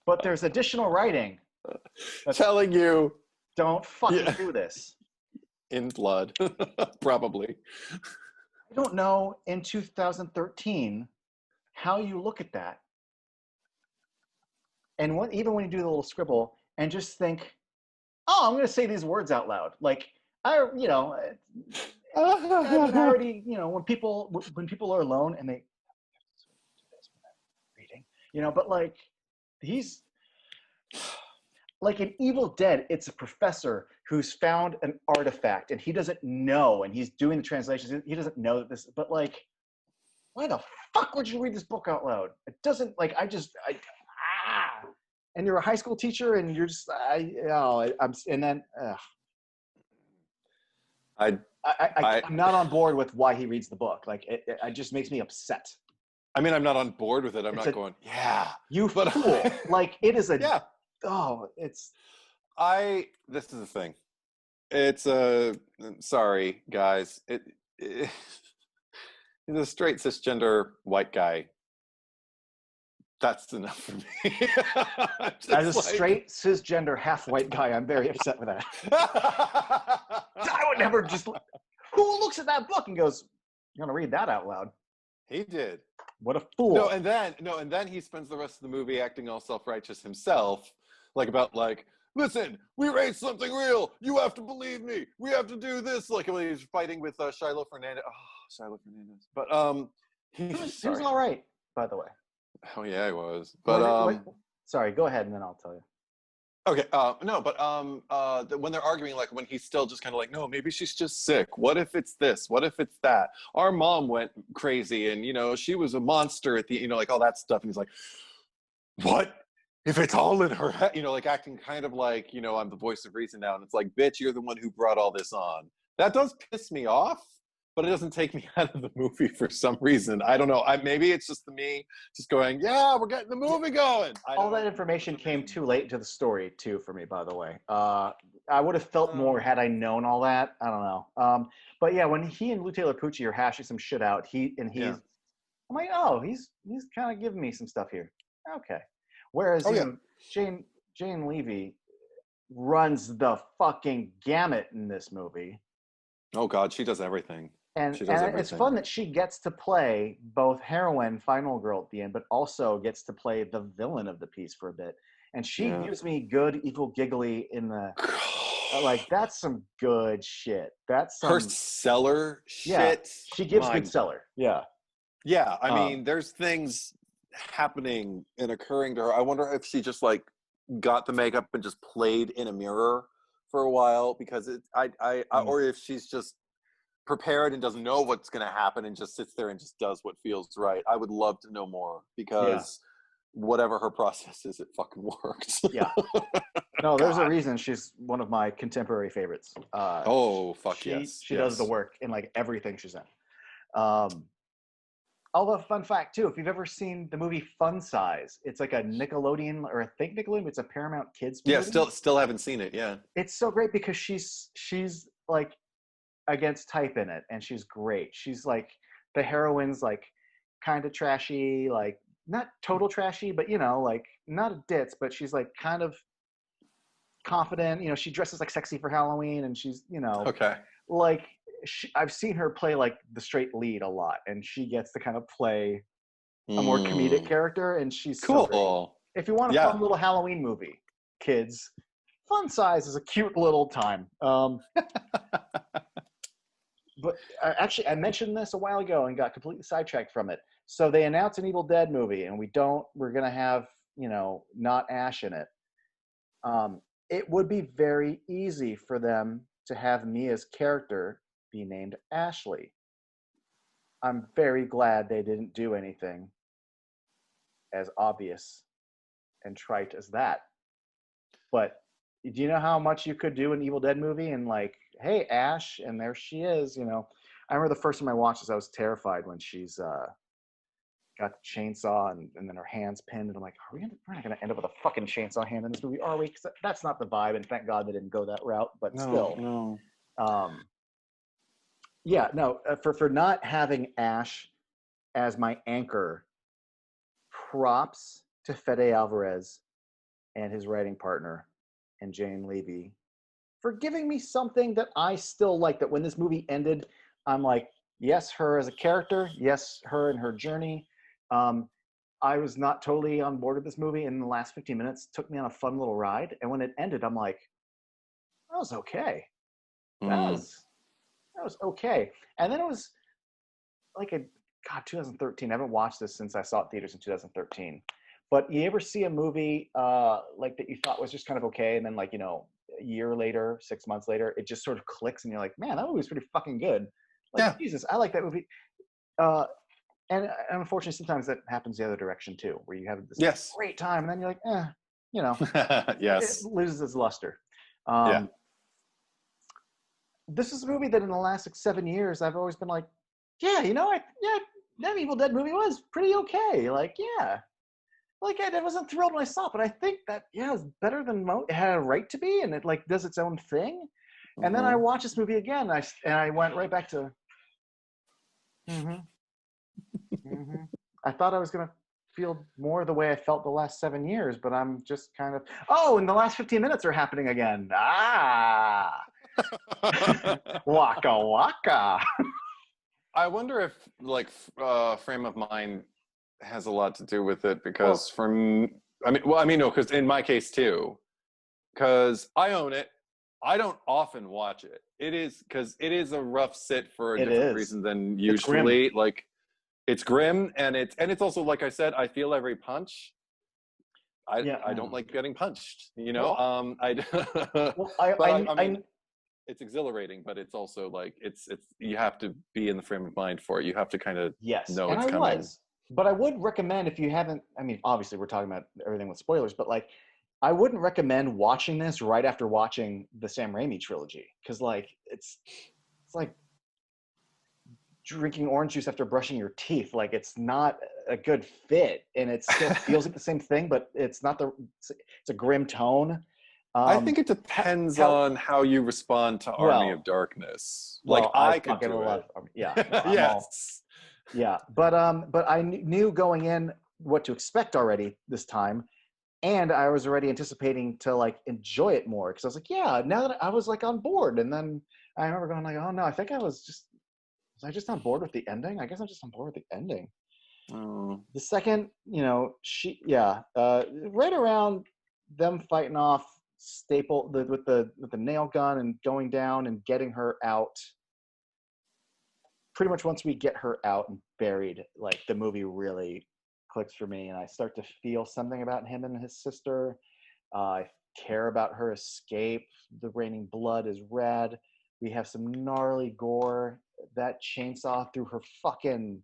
but there's additional writing that's telling you, don't fucking yeah, do this. in blood, probably. I don't know in 2013 how you look at that. And even when you do the little scribble and just think, oh, I'm going to say these words out loud. Like, I already, when people are alone and they reading, but like he's like in Evil Dead, it's a professor who's found an artifact and he doesn't know, and he's doing the translations. He doesn't know that this, but like, why the fuck would you read this book out loud? It doesn't like, and you're a high school teacher and you're just, I'm not on board with why he reads the book. Like, it just makes me upset. I mean, I'm not on board with it. I'm not going, yeah. You fool. Like, it is a... Yeah. Oh, it's... This is the thing. It's a... Sorry, guys. He's a straight cisgender white guy. That's enough for me. As a straight cisgender half-white guy, I'm very upset with that. I would never just... Who looks at that book and goes, you're going to read that out loud? He did. What a fool. No, and then he spends the rest of the movie acting all self-righteous himself, listen, we raised something real. You have to believe me. We have to do this. Like when he was fighting with Shiloh Fernandez. Oh, Shiloh Fernandez. But he was all right, by the way. Oh yeah, he was. But sorry, go ahead and then I'll tell you. Okay, when they're arguing, like when he's still just kind of like, no, maybe she's just sick. What if it's this? What if it's that? Our mom went crazy and, she was a monster at the, like all that stuff. And he's like, what if it's all in her head? Like acting kind of like, I'm the voice of reason now. And it's like, bitch, you're the one who brought all this on. That does piss me off, but it doesn't take me out of the movie for some reason. I don't know. Maybe it's just me just going, yeah, we're getting the movie going. All that information came too late to the story, too, for me, by the way. I would have felt more had I known all that. I don't know. But yeah, when he and Lou Taylor Pucci are hashing some shit out, I'm like, oh, he's kind of giving me some stuff here. Okay. Whereas Jane Levy runs the fucking gamut in this movie. Oh God, she does everything. And it's fun that she gets to play both heroine, final girl at the end, but also gets to play the villain of the piece for a bit. And she gives me good, evil, giggly in the... Like, that's some good shit. That's some... Her Cellar shit. Yeah, she gives good Cellar. Yeah. Yeah, I mean, there's things happening and occurring to her. I wonder if she just, got the makeup and just played in a mirror for a while, because or if she's just prepared and doesn't know what's going to happen and just sits there and just does what feels right. I would love to know more, because whatever her process is, it fucking works. Yeah. No, there's a reason she's one of my contemporary favorites. She does the work in everything she's in. Although, fun fact too, if you've ever seen the movie Fun Size, it's like a Nickelodeon, or I think Nickelodeon, it's a Paramount Kids movie. Yeah, still haven't seen it. Yeah. It's so great because she's against type in it, and she's great. She's the heroine's kind of trashy, not total trashy, but not a ditz, but she's kind of confident. She dresses sexy for Halloween, and she's okay. I've seen her play the straight lead a lot, and she gets to kind of play a more comedic character, and she's cool. So great. If you want a fun little Halloween movie, kids, Fun Size is a cute little time. But actually, I mentioned this a while ago and got completely sidetracked from it. So they announced an Evil Dead movie, and we're going to have, not Ash in it. It would be very easy for them to have Mia's character be named Ashley. I'm very glad they didn't do anything as obvious and trite as that. But do you know how much you could do an Evil Dead movie and hey, Ash, and there she is, I remember the first time I watched this, I was terrified when she's got the chainsaw and then her hands pinned, and I'm like, we're not going to end up with a fucking chainsaw hand in this movie, are we? 'Cause that's not the vibe, and thank God they didn't go that route, but still. No. Yeah, no, for not having Ash as my anchor, props to Fede Alvarez and his writing partner and Jane Levy for giving me something that I still like. That when this movie ended, I'm like, yes, her as a character, yes, her and her journey. I was not totally on board with this movie, and in the last 15 minutes took me on a fun little ride. And when it ended, I'm like, that was okay. That Mm. was okay. And then it was like 2013. I haven't watched this since I saw it in theaters in 2013. But you ever see a movie like that you thought was just kind of okay, and then like a year later, 6 months later, it just sort of clicks, and you're like, man, that movie was pretty fucking good. Like Yeah. Jesus, I like that movie. And unfortunately, sometimes that happens the other direction too, where you have this Yes. great time, and then you're like, it Yes. loses its luster. Yeah. This is a movie that in the last 7 years, I've always been like, yeah, that Evil Dead movie was pretty okay. Like, yeah. Like, I wasn't thrilled when I saw it, but I think that, yeah, it's better than it had a right to be, and it, like, does its own thing. And then I watched this movie again, and I went right back to, I thought I was going to feel more the way I felt the last 7 years, but I'm just kind of, and the last 15 minutes are happening again. Ah! Waka waka. I wonder if like frame of mind has a lot to do with it because no, because in my case too, because I own it. I don't often watch it. It is because it is a rough sit for a It different is. reason than It's grim. usually. Like it's grim and it's also like I said, I feel every punch. I don't like getting punched, you know. I mean, it's exhilarating, but it's also like it's you have to be in the frame of mind for it. You have to kind of know and it's I coming. was, but I would recommend if you haven't. I mean, obviously we're talking about everything with spoilers, but like, I wouldn't recommend watching this right after watching the Sam Raimi trilogy because like it's like drinking orange juice after brushing your teeth. Like it's not a good fit, and it still feels like the same thing, but it's not it's a grim tone. I think it depends on how you respond to Army of Darkness. Like I could fucking do love. it. Yeah, no, I'm all. Yes. Yeah, but I knew going in what to expect already this time, and I was already anticipating to like enjoy it more because I was like, yeah, now that I was like on board, and then I remember going like, oh no, I think was I just on board with the ending? I guess I'm just on board with the ending. Oh. The second, right around them fighting off Staple with the nail gun and going down and getting her out. Pretty much once we get her out and buried, like the movie really clicks for me, and I start to feel something about him and his sister. I care about her escape. The raining blood is red. We have some gnarly gore. That chainsaw through her fucking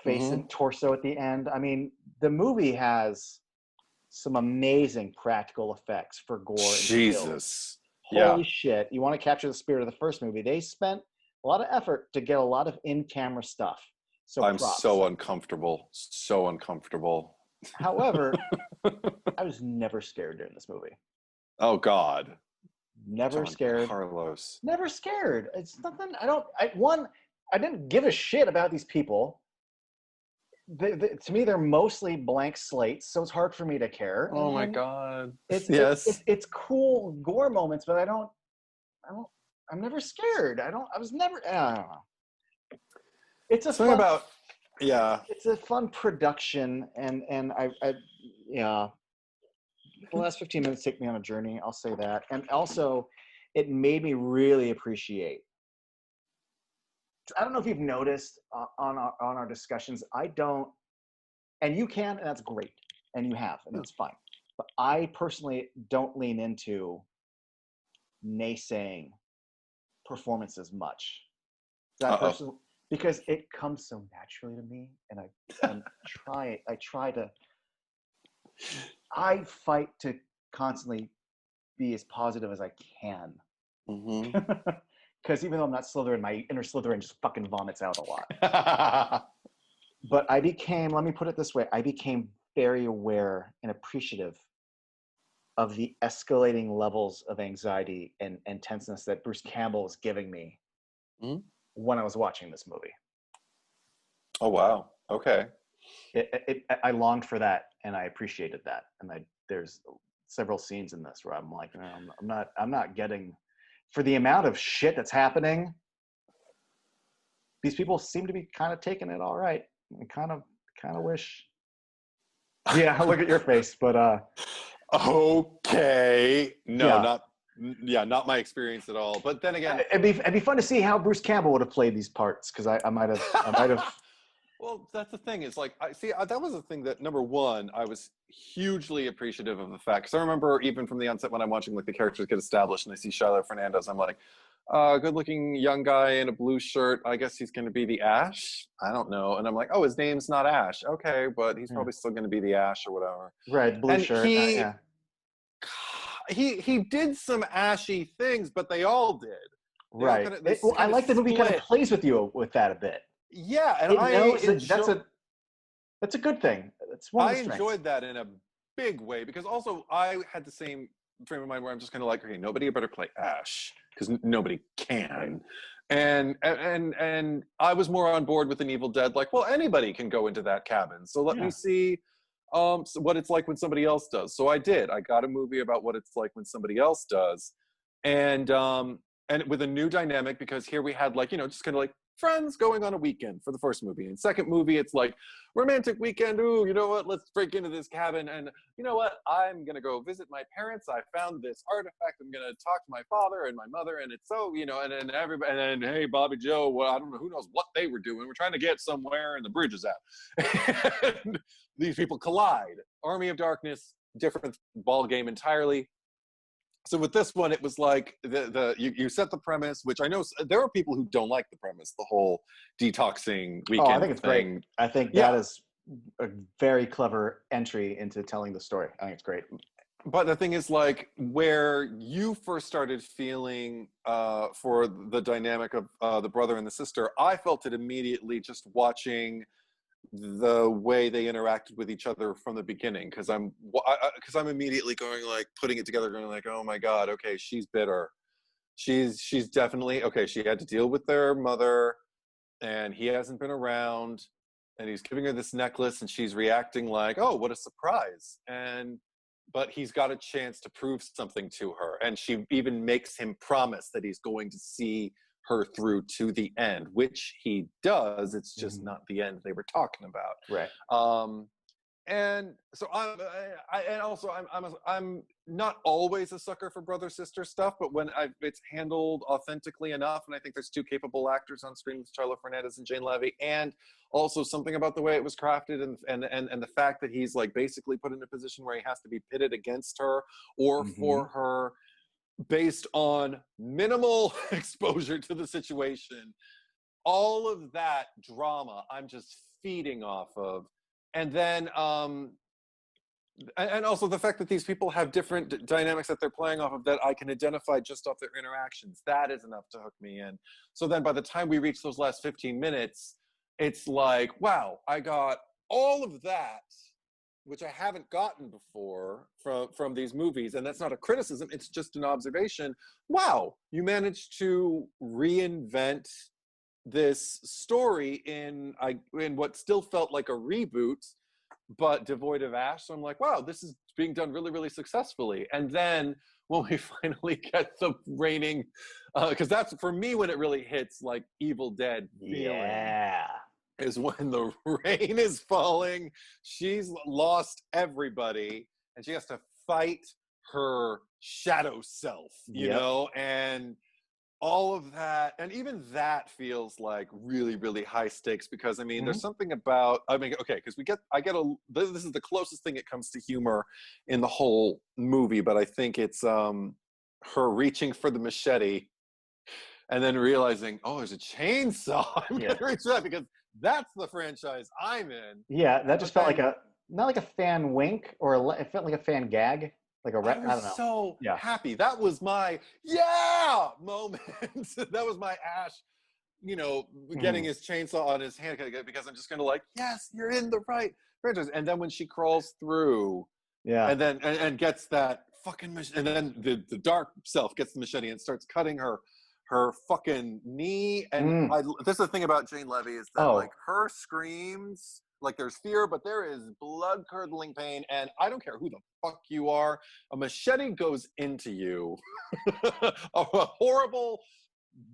face and torso at the end. I mean, the movie has some amazing practical effects for gore and Jesus. Holy shit. You want to capture the spirit of the first movie. They spent a lot of effort to get a lot of in-camera stuff. So I'm props. so uncomfortable. So uncomfortable. However, I was never scared during this movie. Oh God. Never scared. Carlos. Never scared. It's nothing. I didn't give a shit about these people. To me, they're mostly blank slates, so it's hard for me to care. Oh my God. It's cool gore moments, but I'm never scared. I don't know. It's a something fun, about it's a fun production, and I the last 15 minutes take me on a journey, I'll say that. And also it made me really appreciate, I don't know if you've noticed on our discussions, I don't, and you can, and that's great, and you have, and that's fine. But I personally don't lean into naysaying performances much. Because it comes so naturally to me, and I fight to constantly be as positive as I can. Because even though I'm not Slytherin, my inner Slytherin just fucking vomits out a lot. But let me put it this way, I became very aware and appreciative of the escalating levels of anxiety and tenseness that Bruce Campbell is giving me when I was watching this movie. Oh wow. Okay. I longed for that, and I appreciated that. And there's several scenes in this where I'm like, no, I'm not getting, for the amount of shit that's happening. These people seem to be kind of taking it all right. I kind of wish. Yeah, look at your face, but Okay. No, yeah. not my experience at all. But then again, It'd be fun to see how Bruce Campbell would have played these parts, because I might have. Well, that's the thing. Is like, that was the thing that, number one, I was hugely appreciative of the fact, because I remember even from the onset when I'm watching like the characters get established and I see Shiloh Fernandez, I'm like, good-looking young guy in a blue shirt. I guess he's going to be the Ash. I don't know. And I'm like, oh, his name's not Ash. Okay, but he's probably still going to be the Ash or whatever. Right, blue And shirt. Yeah. he did some ashy things, but they all did. Right. I like the movie kind of plays with you with that a bit. Yeah, and that's a good thing. That's one of the strengths. enjoyed that in a big way, because also I had the same frame of mind where I'm just kind of like, okay, nobody better play Ash, because nobody can. And I was more on board with an Evil Dead, like, well, anybody can go into that cabin, so let me see what it's like when somebody else does. So I did. I got a movie about what it's like when somebody else does, and with a new dynamic, because here we had, like, just kind of like friends going on a weekend for the first movie, and second movie it's like romantic weekend. Ooh, you know what, let's break into this cabin, and you know what, I'm gonna go visit my parents. I found this artifact. I'm gonna talk to my father and my mother, and it's so, and then everybody, and then, hey, Bobby Joe, well, I don't know, who knows what they were doing. We're trying to get somewhere and the bridge is out. And these people collide. Army of Darkness, different ball game entirely. So with this one, it was like you set the premise, which I know there are people who don't like the premise, the whole detoxing weekend. I think it's thing. great. I think that is a very clever entry into telling the story. I think it's great. But the thing is, like, where you first started feeling for the dynamic of the brother and the sister, I felt it immediately just watching the way they interacted with each other from the beginning, because I'm immediately going, like, putting it together, going like, oh my god, okay, she's bitter, she's definitely okay, she had to deal with their mother and he hasn't been around, and he's giving her this necklace and she's reacting like, oh, what a surprise, but he's got a chance to prove something to her, and she even makes him promise that he's going to see her through to the end, which he does. It's just not the end they were talking about. Right. And so I'm not always a sucker for brother sister stuff, but when it's handled authentically enough, and I think there's two capable actors on screen with Charlotte Fernandez and Jane Levy, and also something about the way it was crafted, and the fact that he's like basically put in a position where he has to be pitted against her or for her, based on minimal exposure to the situation. All of that drama I'm just feeding off of. And then and also the fact that these people have different dynamics that they're playing off of that I can identify just off their interactions, that is enough to hook me in. So then by the time we reach those last 15 minutes, it's like, wow, I got all of that, which I haven't gotten before from these movies. And that's not a criticism, it's just an observation. Wow, you managed to reinvent this story in what still felt like a reboot, but devoid of Ash. So I'm like, wow, this is being done really, really successfully. And then when we finally get the reigning, because that's, for me, when it really hits like Evil Dead feeling. Yeah. Is when the rain is falling, she's lost everybody, and she has to fight her shadow self, you know, and all of that. And even that feels like really, really high stakes, because I mean, there's something about, okay, because this is the closest thing it comes to humor in the whole movie, but I think it's her reaching for the machete and then realizing, oh, there's a chainsaw. I'm gonna reach that, because that's the franchise I'm in. Yeah, that just felt like not like a fan wink, it felt like a fan gag, like I don't know. So happy. That was my moment. That was my Ash, getting his chainsaw on his hand, because I'm just kind of like, yes, you're in the right franchise. And then when she crawls through, and then and gets that fucking machete, and then the dark self gets the machete and starts cutting her her fucking knee. And this is the thing about Jane Levy is that like her screams, like there's fear, but there is blood curdling pain. And I don't care who the fuck you are. A machete goes into you. A horrible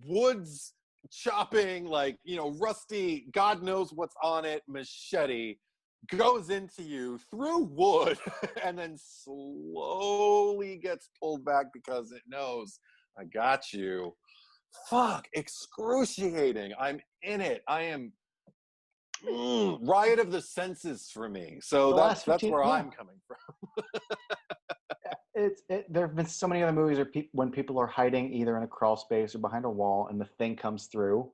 woods chopping, like, you know, rusty, God knows what's on it, machete goes into you through wood and then slowly gets pulled back because it knows I got you. Fuck, excruciating. I'm in it. I am riot of the senses for me. So that's where I'm coming from. There have been so many other movies when people are hiding either in a crawl space or behind a wall and the thing comes through,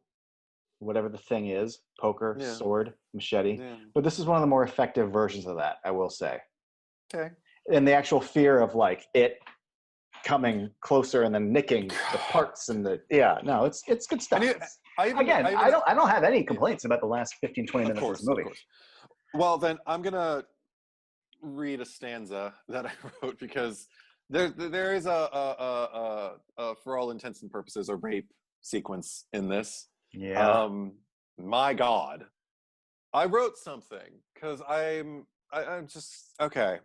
whatever the thing is, poker, sword, machete. Yeah. But this is one of the more effective versions of that, I will say. Okay. And the actual fear of like it coming closer and then nicking the parts and it's good stuff. I don't have any complaints about the last 15, 20 minutes of this movie. Of course. Well, then I'm going to read a stanza that I wrote because there is a for all intents and purposes, a rape sequence in this. Yeah. My God. I wrote something because I'm just, okay.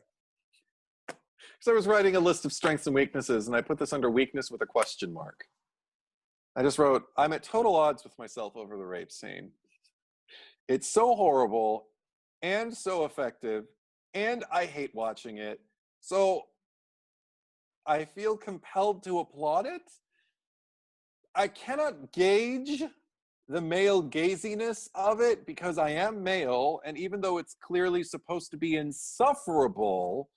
Because I was writing a list of strengths and weaknesses, and I put this under weakness with a question mark. I just wrote, I'm at total odds with myself over the rape scene. It's so horrible and so effective, and I hate watching it. So I feel compelled to applaud it. I cannot gauge the male gaziness of it because I am male, and even though it's clearly supposed to be insufferable,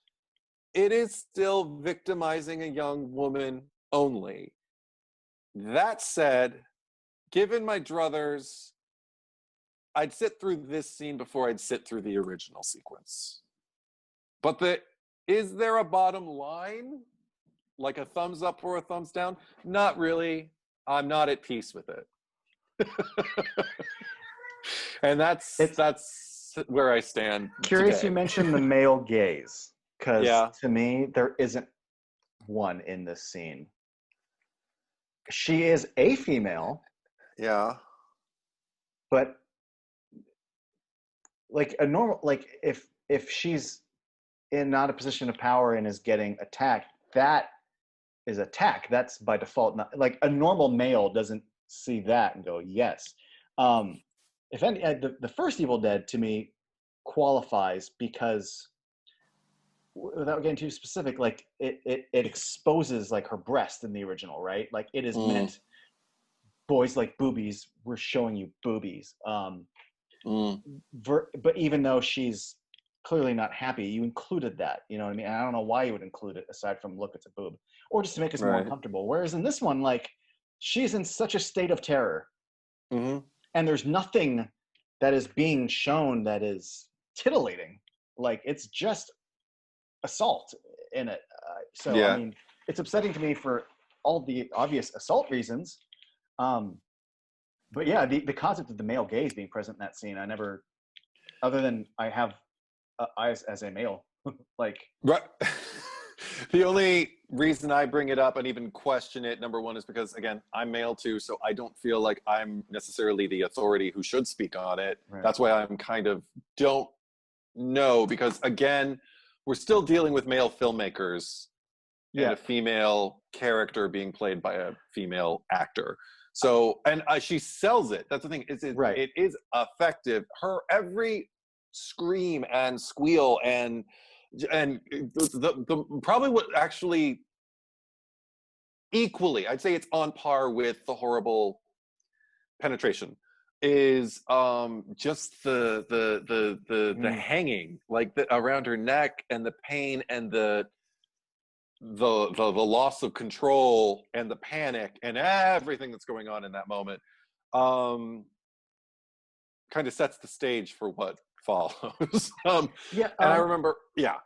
it is still victimizing a young woman only. That said, given my druthers, I'd sit through this scene before I'd sit through the original sequence. But is there a bottom line? Like a thumbs up or a thumbs down? Not really. I'm not at peace with it. And that's where I stand. Curious today. You mentioned the male gaze, because to me there isn't one in this scene. She is a female, but like a normal, like if she's in not a position of power and is getting attacked, that is attack. That's by default. Not like a normal male doesn't see that and go yes. If any, the first Evil Dead to me qualifies because, without getting too specific, like it exposes like her breast in the original, right? Like it is meant, boys like boobies, we're showing you boobies. But even though she's clearly not happy, you included that, you know what I mean? And I don't know why you would include it aside from look, it's a boob, or just to make us more uncomfortable. Whereas in this one, like she's in such a state of terror, and there's nothing that is being shown that is titillating. Like it's just assault in it. I mean, it's upsetting to me for all the obvious assault reasons. But yeah, the concept of the male gaze being present in that scene, I never, other than I have eyes as a male, like. Right. The only reason I bring it up and even question it, number one, is because, again, I'm male too, so I don't feel like I'm necessarily the authority who should speak on it. Right. That's why I'm kind of don't know, because, again, we're still dealing with male filmmakers and a female character being played by a female actor. So, and she sells it. That's the thing. It is effective. Her every scream and squeal and the probably what actually equally, I'd say it's on par with the horrible penetration, is just the hanging, like around her neck, and the pain and the loss of control and the panic and everything that's going on in that moment kind of sets the stage for what follows. And I remember, I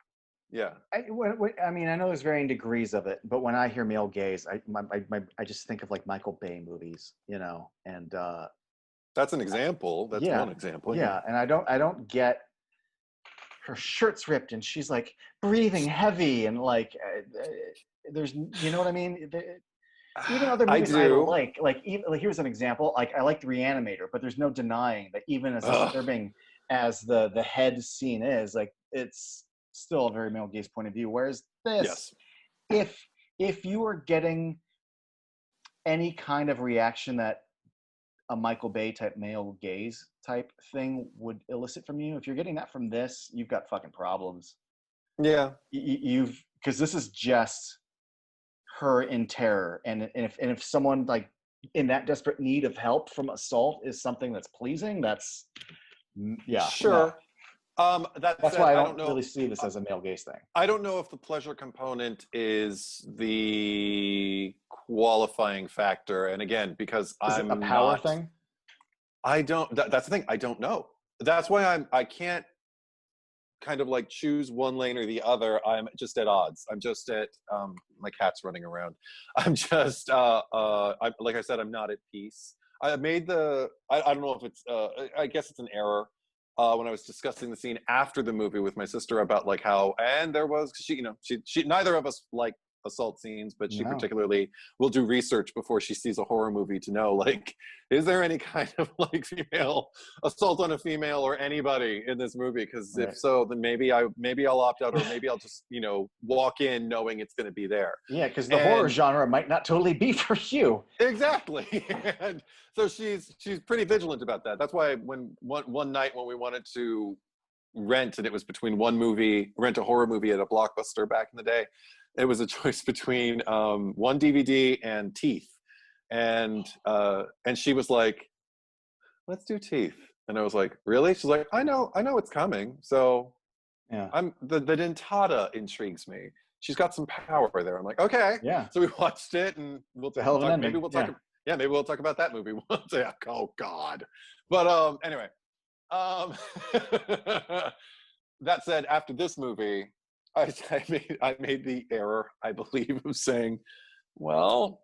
mean, I know there's varying degrees of it, but when I hear male gaze, I just think of like Michael Bay movies, you know, and that's an example. That's one example. Yeah, and I don't get her shirt's ripped and she's like breathing heavy and like there's, you know what I mean? Even other I movies I do. like even like here's an example. Like I liked Reanimator, but there's no denying that even as Ugh. disturbing as the head scene is, like it's still a very male gaze point of view. Whereas this, Yes. if if you are getting any kind of reaction that a Michael Bay type male gaze type thing would elicit from you, if you're getting that from this, you've got fucking problems. Yeah. You've because this is just her in terror, and if someone like in that desperate need of help from assault is something that's pleasing, that's yeah, no. Sure. That That's said, why I I don't don't know. really see this as a male gaze thing. I don't know if the pleasure component is the qualifying factor. And again, because Is it a I'm power not, thing? I don't. That's the thing. I don't know. That's why I can't kind of like choose one lane or the other. I'm just at odds. I'm just at my cat's running around. I'm just like I said, I'm not at peace. I made I don't know if it's I guess it's an error when I was discussing the scene after the movie with my sister about like how, and there was, she, you know, she neither of us like assault scenes, but she No. particularly will do research before she sees a horror movie to know, like, is there any kind of like female assault on a female or anybody in this movie? Because if Right. so, then maybe I'll opt out, or maybe I'll just, you know, walk in knowing it's going to be there. Yeah, because the horror And genre might not totally be for you. exactly. And so she's pretty vigilant about that. That's why when one night when we wanted to rent, and it was between rent a horror movie at a Blockbuster back in the day, it was a choice between one DVD and Teeth. And she was like, let's do Teeth. And I was like, really? She's like, I know it's coming. So Yeah. the dentata intrigues me. She's got some power there. I'm like, okay. Yeah. So we watched it, and It's a hell of an talk. ending. Maybe we'll talk about that movie once. Yeah. Oh God. But anyway. Um, that said, after this movie, I made the error, I believe, of saying, well,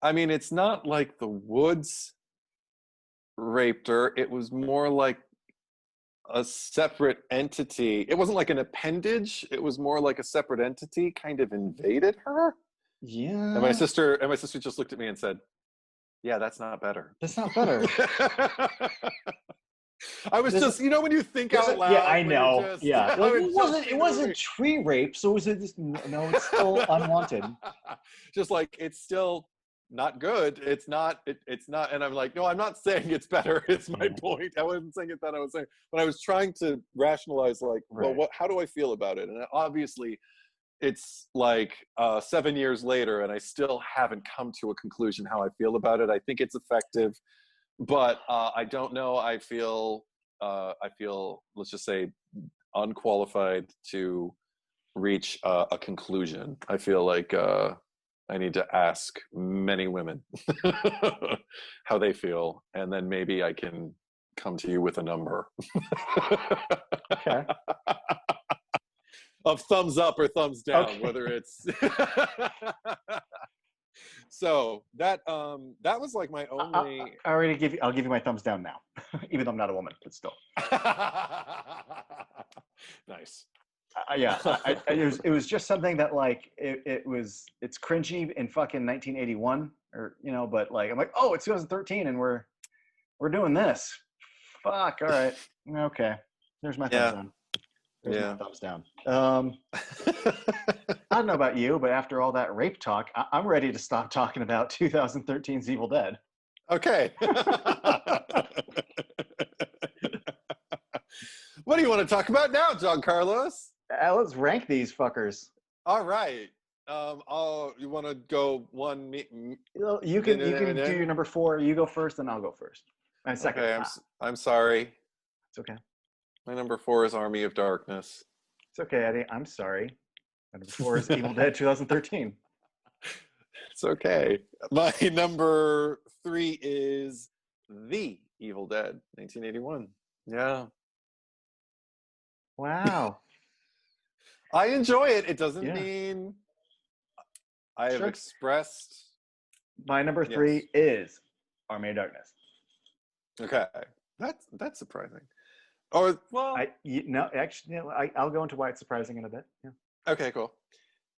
I mean, it's not like the Woods raped her. It was more like a separate entity. It wasn't like an appendage. It was more like a separate entity kind of invaded her. Yeah. And my sister just looked at me and said, "Yeah, that's not better." That's not better. I was just, you know, when you think out loud. Yeah, I when you know. just- Yeah, like, when just it wasn't tree rape, so was it just no? It's still unwanted. Just like it's still not good. It's not. It's not. And I'm like, no, I'm not saying it's better. It's my point. I wasn't saying it that. I was saying, but I was trying to rationalize, like, well, Right. how do I feel about it? And obviously, it's like 7 years later, and I still haven't come to a conclusion how I feel about it. I think it's effective, but I don't know. I feel, let's just say, unqualified to reach a conclusion. I feel like I need to ask many women how they feel, and then maybe I can come to you with a number. Okay. Of thumbs up or thumbs down, Okay. whether it's so that was like my only. I'll give you my thumbs down now, even though I'm not a woman, but still. Nice. Yeah, it was just something that like it's cringy in fucking 1981 or you know, but like I'm like, oh, it's 2013 and we're doing this. Fuck. All right. Okay. There's my thumbs down. There's my thumbs down. I don't know about you, but after all that rape talk, I'm ready to stop talking about 2013's Evil Dead. Okay. What do you want to talk about now, John Carlos? Let's rank these fuckers. All right. You want to go one? You can do your number 4. You go first, then I'll go first. And second. Okay, I'm sorry. It's okay. My number 4 is Army of Darkness. It's okay, Eddie. I'm sorry. My number 4 is Evil Dead 2013. It's okay. My number 3 is The Evil Dead 1981. Yeah. Wow. I enjoy it. It doesn't mean I have expressed. My number 3 is Army of Darkness. Okay, that's surprising. Or well, I'll go into why it's surprising in a bit. Yeah. Okay, cool.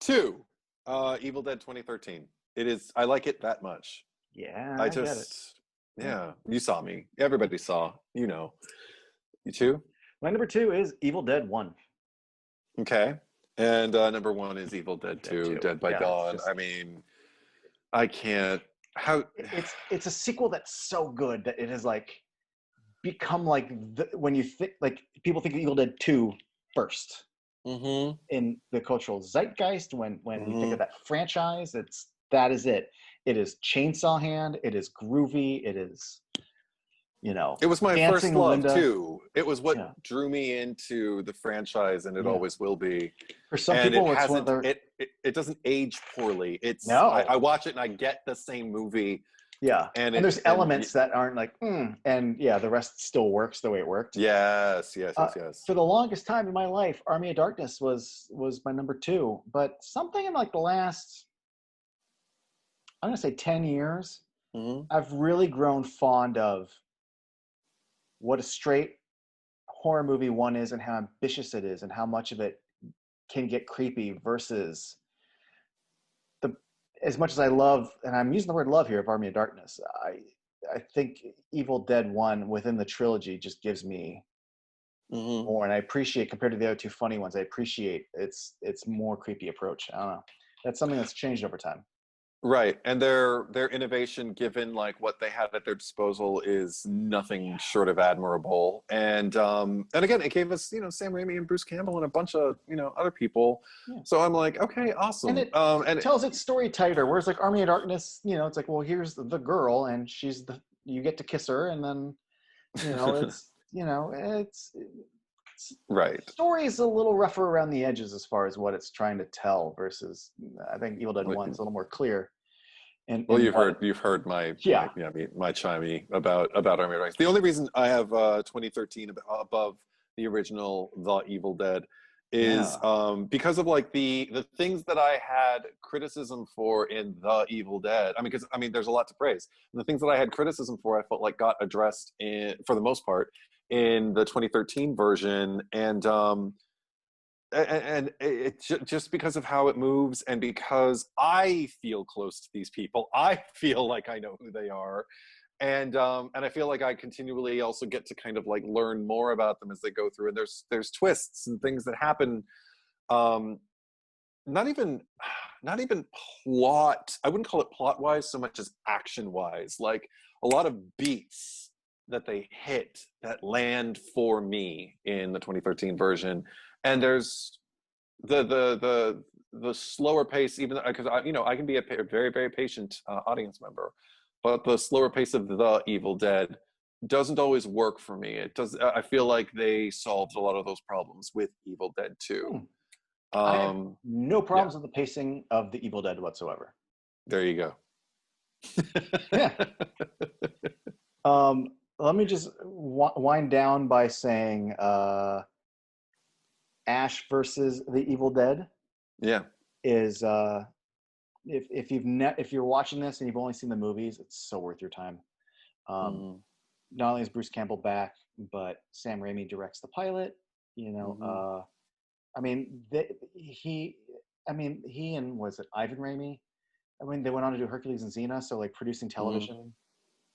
2, Evil Dead 2013. It is. I like it that much. Yeah, I I get it. just, yeah. You saw me. Everybody saw. You know. You too. My number 2 is Evil Dead 1. Okay. And number 1 is Evil Dead Dead 2, 2. Dead by Yeah, it's Dawn. just I mean, I can't. How? it's a sequel that's so good that it has like become like when you think like people think of Evil Dead 2 first Mm-hmm. in the cultural zeitgeist when you think Mm-hmm. of that franchise. That is it. It is Chainsaw Hand. It is groovy. It is It was my first Dancing love Linda. too. It was what Yeah. drew me into the franchise, and it Yeah. always will be. For some And it people, it's one of hasn't. their It doesn't age poorly. no. I watch it and I get the same movie, Yeah. and And it there's elements that aren't like, and yeah, the rest still works the way it worked. yes, yes, Uh, yes, yes. for the longest time in my life, Army of Darkness was my number 2. But something in like the last, I'm gonna say 10 years, Mm-hmm. I've really grown fond of what a straight horror movie one is and how ambitious it is and how much of it can get creepy versus the as much as I love, and I'm using the word love here of Army of Darkness, I think Evil Dead 1 within the trilogy just gives me Mm-hmm. more, and I appreciate compared to the other 2 funny ones. I appreciate its more creepy approach. I don't know. That's something that's changed over time. Right, and their innovation, given like what they had at their disposal, is nothing short of admirable. And again, it gave us Sam Raimi and Bruce Campbell and a bunch of other people. Yeah. So I'm like, okay, And awesome. it And tells its story tighter. Whereas like Army of Darkness, it's like, well, here's the girl, and you get to kiss her, and then it's right. story is a little rougher around the edges as far as what it's trying to tell versus I think Evil Dead 1 is a little more clear Well, in what you've heard my yeah. my chimey about Army of Darkness. The only reason I have 2013 above the original The Evil Dead is Yeah. because of like the things that I had criticism for in The Evil Dead. I mean, because there's a lot to praise. And the things that I had criticism for, I felt like got addressed for the most part in the 2013 version, and just because of how it moves, and because I feel close to these people, I feel like I know who they are, and I feel like I continually also get to kind of like learn more about them as they go through. And there's twists and things that happen, um, not even plot. I wouldn't call it plot wise so much as action wise. Like a lot of beats that they hit that land for me in the 2013 version. And there's the slower pace, even because I can be a very very patient audience member, but the slower pace of The Evil Dead doesn't always work for me. It does. I feel like they solved a lot of those problems with Evil Dead 2. I have no Yeah, problems with the pacing of the Evil Dead whatsoever. there you go. Yeah. Let me just wind down by saying Ash versus the Evil Dead Yeah. is if you're watching this and you've only seen the movies, it's so worth your time. Mm-hmm. Not only is Bruce Campbell back, but Sam Raimi directs the pilot. Mm-hmm. I mean, he and was it Ivan Raimi? I mean, they went on to do Hercules and Xena, so like producing Mm-hmm. television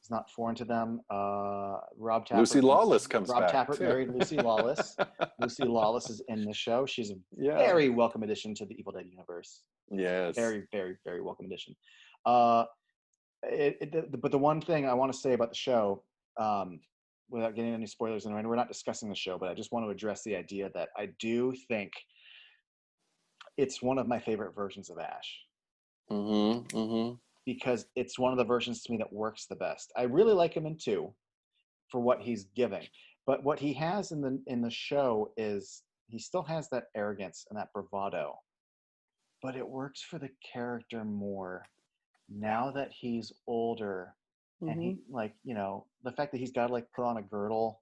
is not foreign to them. Rob Lucy Tappert Lawless comes back too. married Lucy Lawless. Lucy Lawless is in the show. She's a Yeah. very welcome addition to the Evil Dead universe. Yes. Very, very, very welcome addition. But the one thing I want to say about the show, without getting any spoilers, and we're not discussing the show, but I just want to address the idea that I do think it's one of my favorite versions of Ash. Mm-hmm. Mm-hmm. Because it's one of the versions to me that works the best. I really like him in 2 for what he's giving, but what he has in the show is he still has that arrogance and that bravado, but it works for the character more now that he's older. And Mm-hmm. he the fact that he's got to like put on a girdle,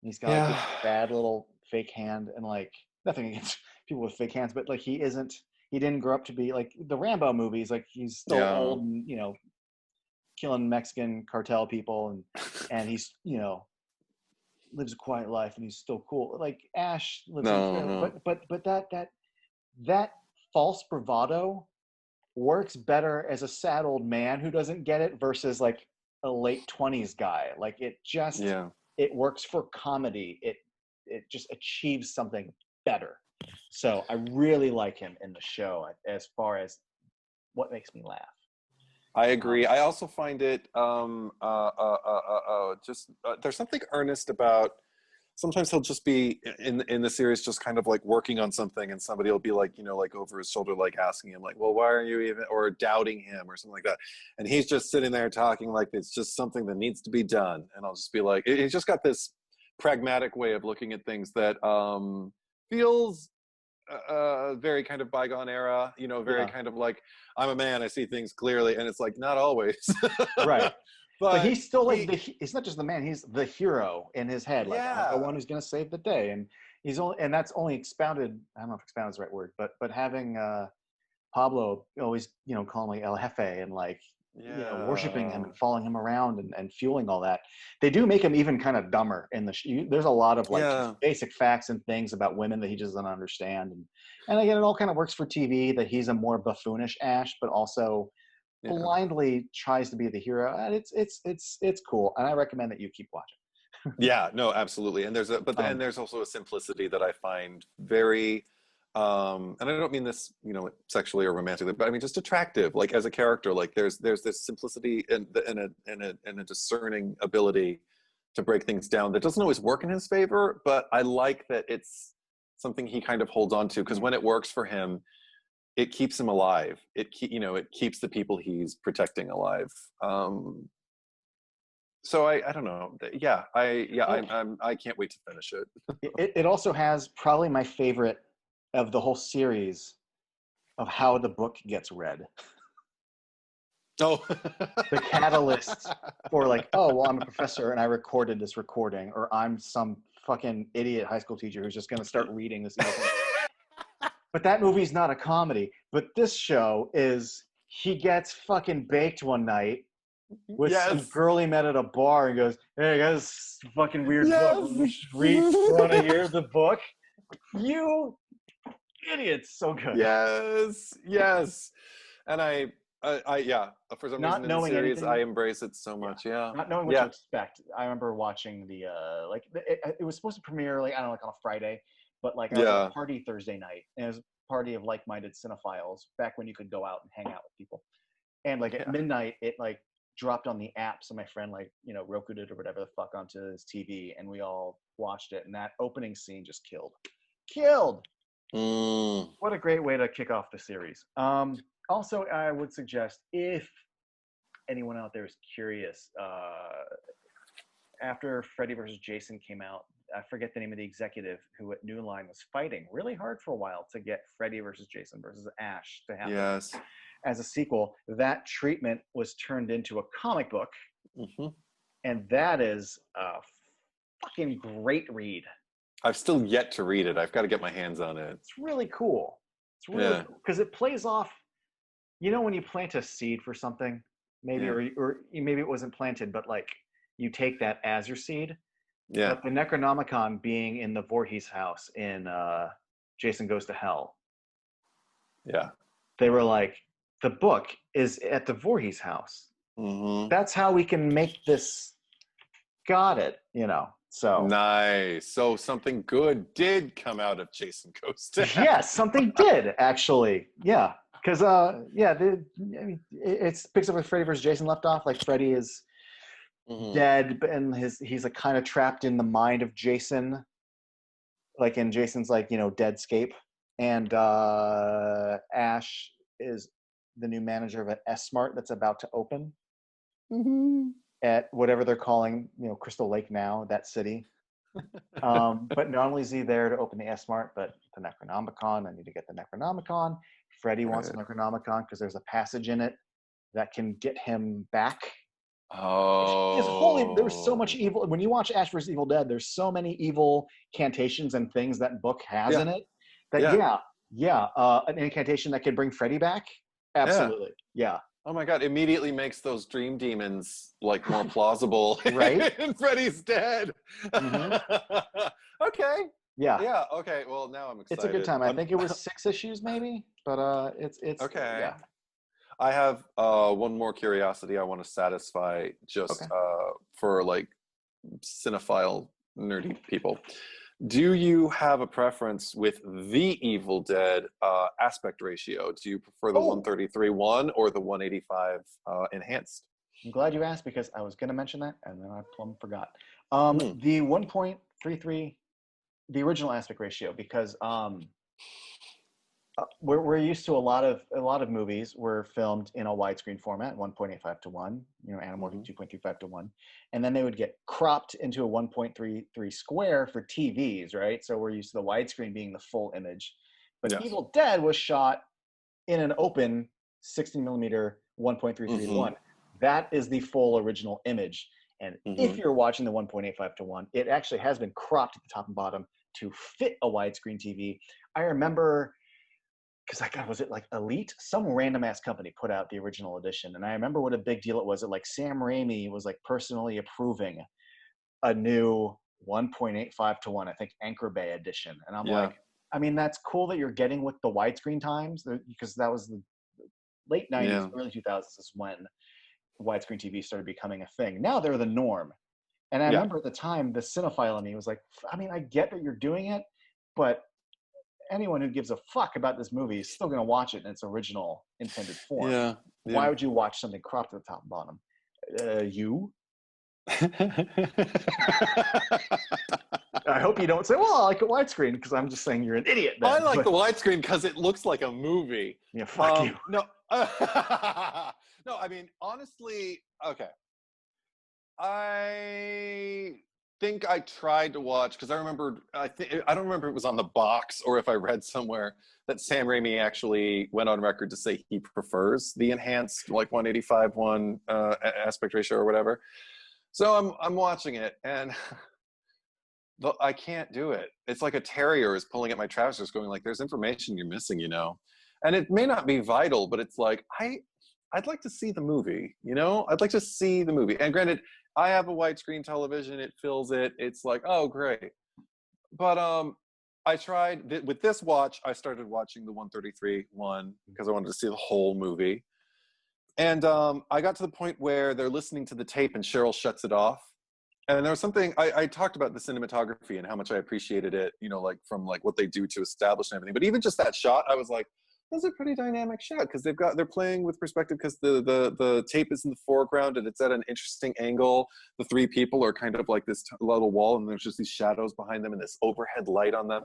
and he's got like this Yeah. bad little fake hand, and like nothing against people with fake hands, but like he didn't grow up to be like the Rambo movies. Like he's still Yeah. old and killing Mexican cartel people, and he's lives a quiet life, and he's still cool. Like Ash lives in, No. but that false bravado works better as a sad old man who doesn't get it versus like a late 20s guy. Like it works for comedy. It just achieves something better. So I really like him in the show as far as what makes me laugh. I agree. I also find it there's something earnest about. Sometimes he'll just be in the series, just kind of like working on something, and somebody will be like, like over his shoulder, like asking him, like, "Well, why are you even?" or doubting him, or something like that. And he's just sitting there talking like it's just something that needs to be done. And I'll just be like, he's just got this pragmatic way of looking at things that feels very kind of bygone era, very kind of like, I'm a man, I see things clearly, and it's like, not always. Right. But he's still like he's not just the man, he's the hero in his head. Like, I'm the one who's going to save the day. And that's only expounded, I don't know if expounded is the right word, but having Pablo always, calling him El Jefe and like, worshiping him and following him around and fueling all that. They do make him even kind of dumber in there's a lot of like just basic facts and things about women that he just doesn't understand. And again, it all kind of works for TV that he's a more buffoonish Ash, but also blindly tries to be the hero. And it's cool. And I recommend that you keep watching. Yeah, no, absolutely. And there's also a simplicity that I find very, and I don't mean this, sexually or romantically, but I mean just attractive. Like as a character, like there's this simplicity and a discerning ability to break things down that doesn't always work in his favor. But I like that it's something he kind of holds on to, because when it works for him, it keeps him alive. It keeps the people he's protecting alive. So I don't know. Yeah, I can't wait to finish it. It also has probably my favorite of the whole series of how the book gets read. Oh, the catalyst for like, oh, well, I'm a professor and I recorded this recording, or I'm some fucking idiot high school teacher who's just going to start reading this. But that movie's not a comedy. But this show is, he gets fucking baked one night with some girl he met at a bar and goes, "Hey, I got this fucking weird book. Want to hear the book? You idiots!" So good. Yes. And I for some reason in the series, I embrace it so much. Yeah. Not knowing what to expect. I remember watching the it was supposed to premiere like, I don't know, like on a Friday, but like I was at a party Thursday night, and it was a party of like-minded cinephiles back when you could go out and hang out with people. And like at midnight, it like dropped on the app, so my friend like Roku'd it or whatever the fuck onto his TV, and we all watched it. And that opening scene just killed. What a great way to kick off the series. Also, I would suggest, if anyone out there is curious, after Freddy vs. Jason came out, I forget the name of the executive who at New Line was fighting really hard for a while to get Freddy vs. Jason versus Ash to happen as a sequel. That treatment was turned into a comic book, and that is a fucking great read. I've still yet to read it. I've got to get my hands on it. It's really cool. It's really cool because it plays off. When you plant a seed for something, maybe or maybe it wasn't planted, but like you take that as your seed. Yeah. But the Necronomicon being in the Voorhees house in Jason Goes to Hell. Yeah. They were like, the book is at the Voorhees house. That's how we can make this. Got it. So nice. So something good did come out of Jason Goes to Hell. Yes, something did actually. Yeah. Because it picks up with Freddy vs. Jason left off. Like Freddy is dead, and he's like kind of trapped in the mind of Jason. Like in Jason's like deadscape, and Ash is the new manager of an S-Mart that's about to open at whatever they're calling Crystal Lake now, that city. But not only is he there to open the S-Mart, but the Necronomicon. I need to get the Necronomicon. Freddy wants the Necronomicon because there's a passage in it that can get him back. It's holy. There's so much evil. When you watch Ash vs. Evil Dead, there's so many evil cantations and things that book has in it. That an incantation that could bring Freddy back. Absolutely, yeah. Oh my God! Immediately makes those dream demons like more plausible, right? And Freddy's dead. Okay. Yeah. Okay. Well, now I'm excited. It's a good time. I think it was 6 issues, maybe, but it's okay. Yeah. I have one more curiosity I want to satisfy just Okay. for like cinephile nerdy people. Do you have a preference with the Evil Dead aspect ratio? Do you prefer the 133:1 or the 185 enhanced? I'm glad you asked because I was going to mention that and then I plumb forgot. Hmm. The 1.33, the original aspect ratio, because we're used to a lot of movies were filmed in a widescreen format, 1.85 to 1, Anamorphic 2.25 to 1, and then they would get cropped into a 1.33 square for TVs, right? So we're used to the widescreen being the full image, but Yes. Evil Dead was shot in an open 16 millimeter 1.33 to 1. That is the full original image, and if you're watching the 1.85 to 1, it actually has been cropped at the top and bottom to fit a widescreen TV. I remember, because was it like Elite? Some random ass company put out the original edition, and I remember what a big deal it was. That like Sam Raimi was like personally approving a new 1.85 to 1, I think Anchor Bay edition, and I'm like, I mean, that's cool that you're getting with the widescreen times, because that was the late 90s, early 2000s is when widescreen TV started becoming a thing. Now they're the norm, and I remember at the time the cinephile in me was like, I mean, I get that you're doing it, but anyone who gives a fuck about this movie is still going to watch it in its original intended form. Why would you watch something cropped at the top and bottom? You? I hope you don't say, well, I like a widescreen, because I'm just saying you're an idiot then. I like the widescreen because it looks like a movie. Yeah, fuck you. No, no, I mean, honestly, okay. I think I tried to watch, because I remembered, I don't remember if it was on the box or if I read somewhere that Sam Raimi actually went on record to say he prefers the enhanced, like 185:1 aspect ratio or whatever. So I'm watching it, and I can't do it. It's like a terrier is pulling at my trousers going like, there's information you're missing, And it may not be vital, but it's like, I'd like to see the movie, I'd like to see the movie. And granted, I have a widescreen television, it fills it. It's like, oh, great. But I tried, with this watch, I started watching the 133:1 because I wanted to see the whole movie. And I got to the point where they're listening to the tape and Cheryl shuts it off. And there was something, I talked about the cinematography and how much I appreciated it, like from like what they do to establish and everything. But even just that shot, I was like, that's a pretty dynamic shot, because they're playing with perspective, because the tape is in the foreground and it's at an interesting angle. The three people are kind of like this little wall, and there's just these shadows behind them and this overhead light on them.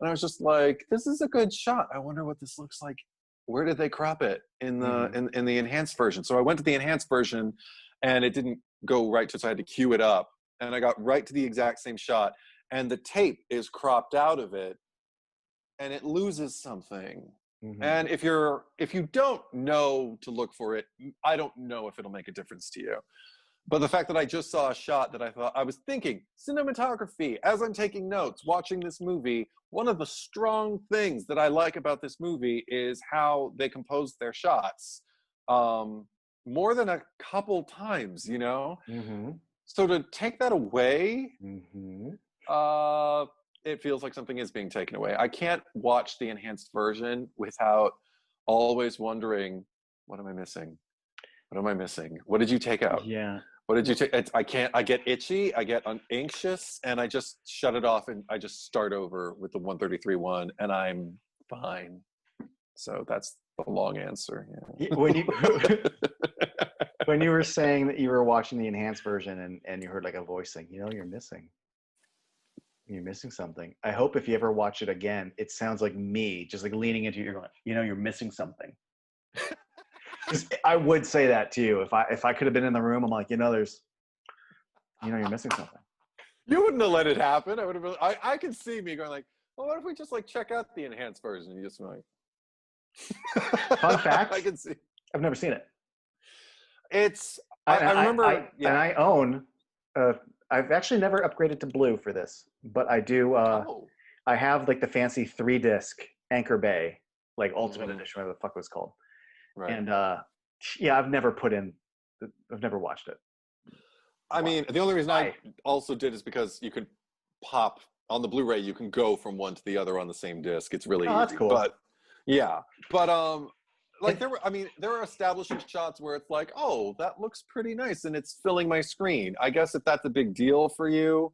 And I was just like, this is a good shot. I wonder what this looks like. Where did they crop it in the in the enhanced version? So I went to the enhanced version, and it didn't go right to, so I had to cue it up. And I got right to the exact same shot, and the tape is cropped out of it, and it loses something. And if you don't know to look for it, I don't know if it'll make a difference to you. But the fact that I just saw a shot that I was thinking, cinematography, as I'm taking notes, watching this movie, one of the strong things that I like about this movie is how they compose their shots. More than a couple times, So to take that away, it feels like something is being taken away. I can't watch the enhanced version without always wondering, what am I missing? What am I missing? What did you take out? Yeah. What did you take? I get itchy, I get anxious, and I just shut it off, and I just start over with the 133:1, and I'm fine. So that's the long answer. Yeah. When you were saying that you were watching the enhanced version and you heard like a voice saying, you're missing something. I hope if you ever watch it again, it sounds like me just like leaning into you, going, you're missing something. I would say that to you if I could have been in the room. I'm like, there's, you're missing something. You wouldn't have let it happen. I would have. I could see me going like, well, what if we just like check out the enhanced version? And you just like. Fun fact. I can see. I've never seen it. I remember. And I own. I've actually never upgraded to blue for this, but I do. I have like the fancy 3-disc Anchor Bay, like Ultimate Edition, whatever the fuck it was called. Right. And I've never watched it. I mean, the only reason I also did is because you could pop on the Blu-ray. You can go from one to the other on the same disc. It's really easy. That's cool. But yeah, but like there were establishing shots where it's like, oh, that looks pretty nice, and it's filling my screen. I guess if that's a big deal for you,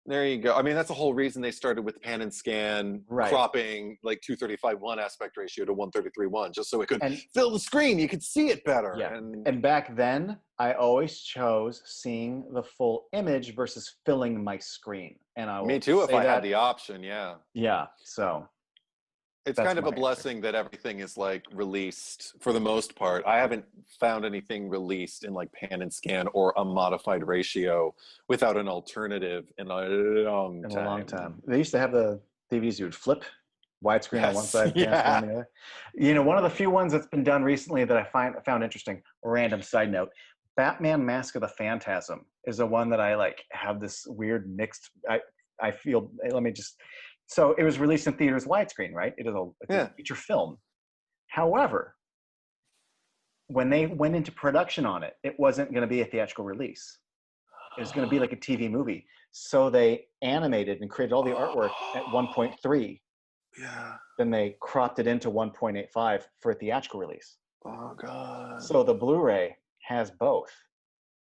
there you go. I mean, that's the whole reason they started with pan and scan, Right. cropping like 235:1 aspect ratio to 133:1, just so it could And- fill the screen. You could see it better. Yeah. And And back then, I always chose seeing the full image versus filling my screen. And I will me too, if say I that, had the option. Yeah. yeah. So It's That's kind of my a blessing that everything is like released for the most part. I haven't found anything released in like pan and scan or a modified ratio without an alternative in a long in time. a long time. They used to have the DVDs you would flip widescreen on one Yes, side, pan scan on the other. You know, one of the few ones that's been done recently that I found interesting. Random side note: Batman: Mask of the Phantasm is the one that I like have this weird mixed. I feel. Let me just. So it was released in theaters widescreen, right? It's a feature film. However, when they went into production on it, it wasn't going to be a theatrical release. It was going to be like a TV movie. So they animated and created all the artwork at 1.3. Yeah. Then they cropped it into 1.85 for a theatrical release. Oh god. So the Blu-ray has both.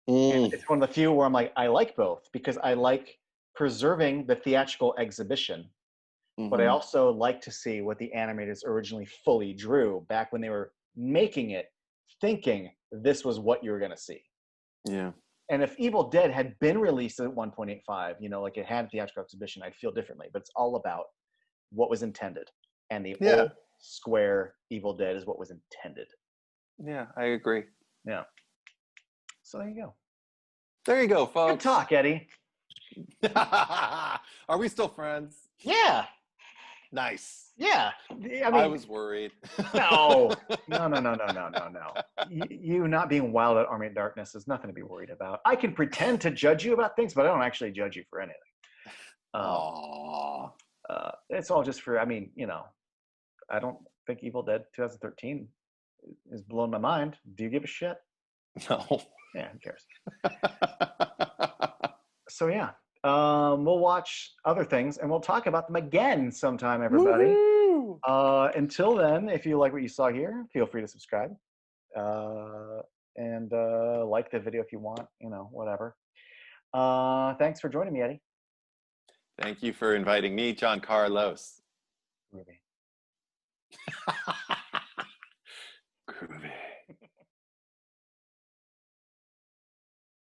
And it's one of the few where I'm like, I like both because I like preserving the theatrical exhibition, but I also like to see what the animators originally fully drew back when they were making it, thinking this was what you were going to see. Yeah. And if Evil Dead had been released at 1.85, you know, like it had a theatrical exhibition, I'd feel differently. But it's all about what was intended. And the old square Evil Dead is what was intended. Yeah, I agree. Yeah. So there you go. There you go, Good folks. talk, Eddie. Are we still friends? Yeah. Nice. Yeah. I mean, I was worried. No. You not being wild at Army of Darkness is nothing to be worried about. I can pretend to judge you about things, but I don't actually judge you for anything. Aww. It's all just for, I mean, you know, I don't think Evil Dead 2013 is blowing my mind. Do you give a shit? No. Yeah, who cares? So yeah, we'll watch other things and we'll talk about them again sometime, everybody. Woo-hoo! Until then, if you like what you saw here, feel free to subscribe and like the video if you want, you know, whatever. Thanks for joining me, Eddie. Thank you for inviting me, John Carlos. Ruby. Groovy.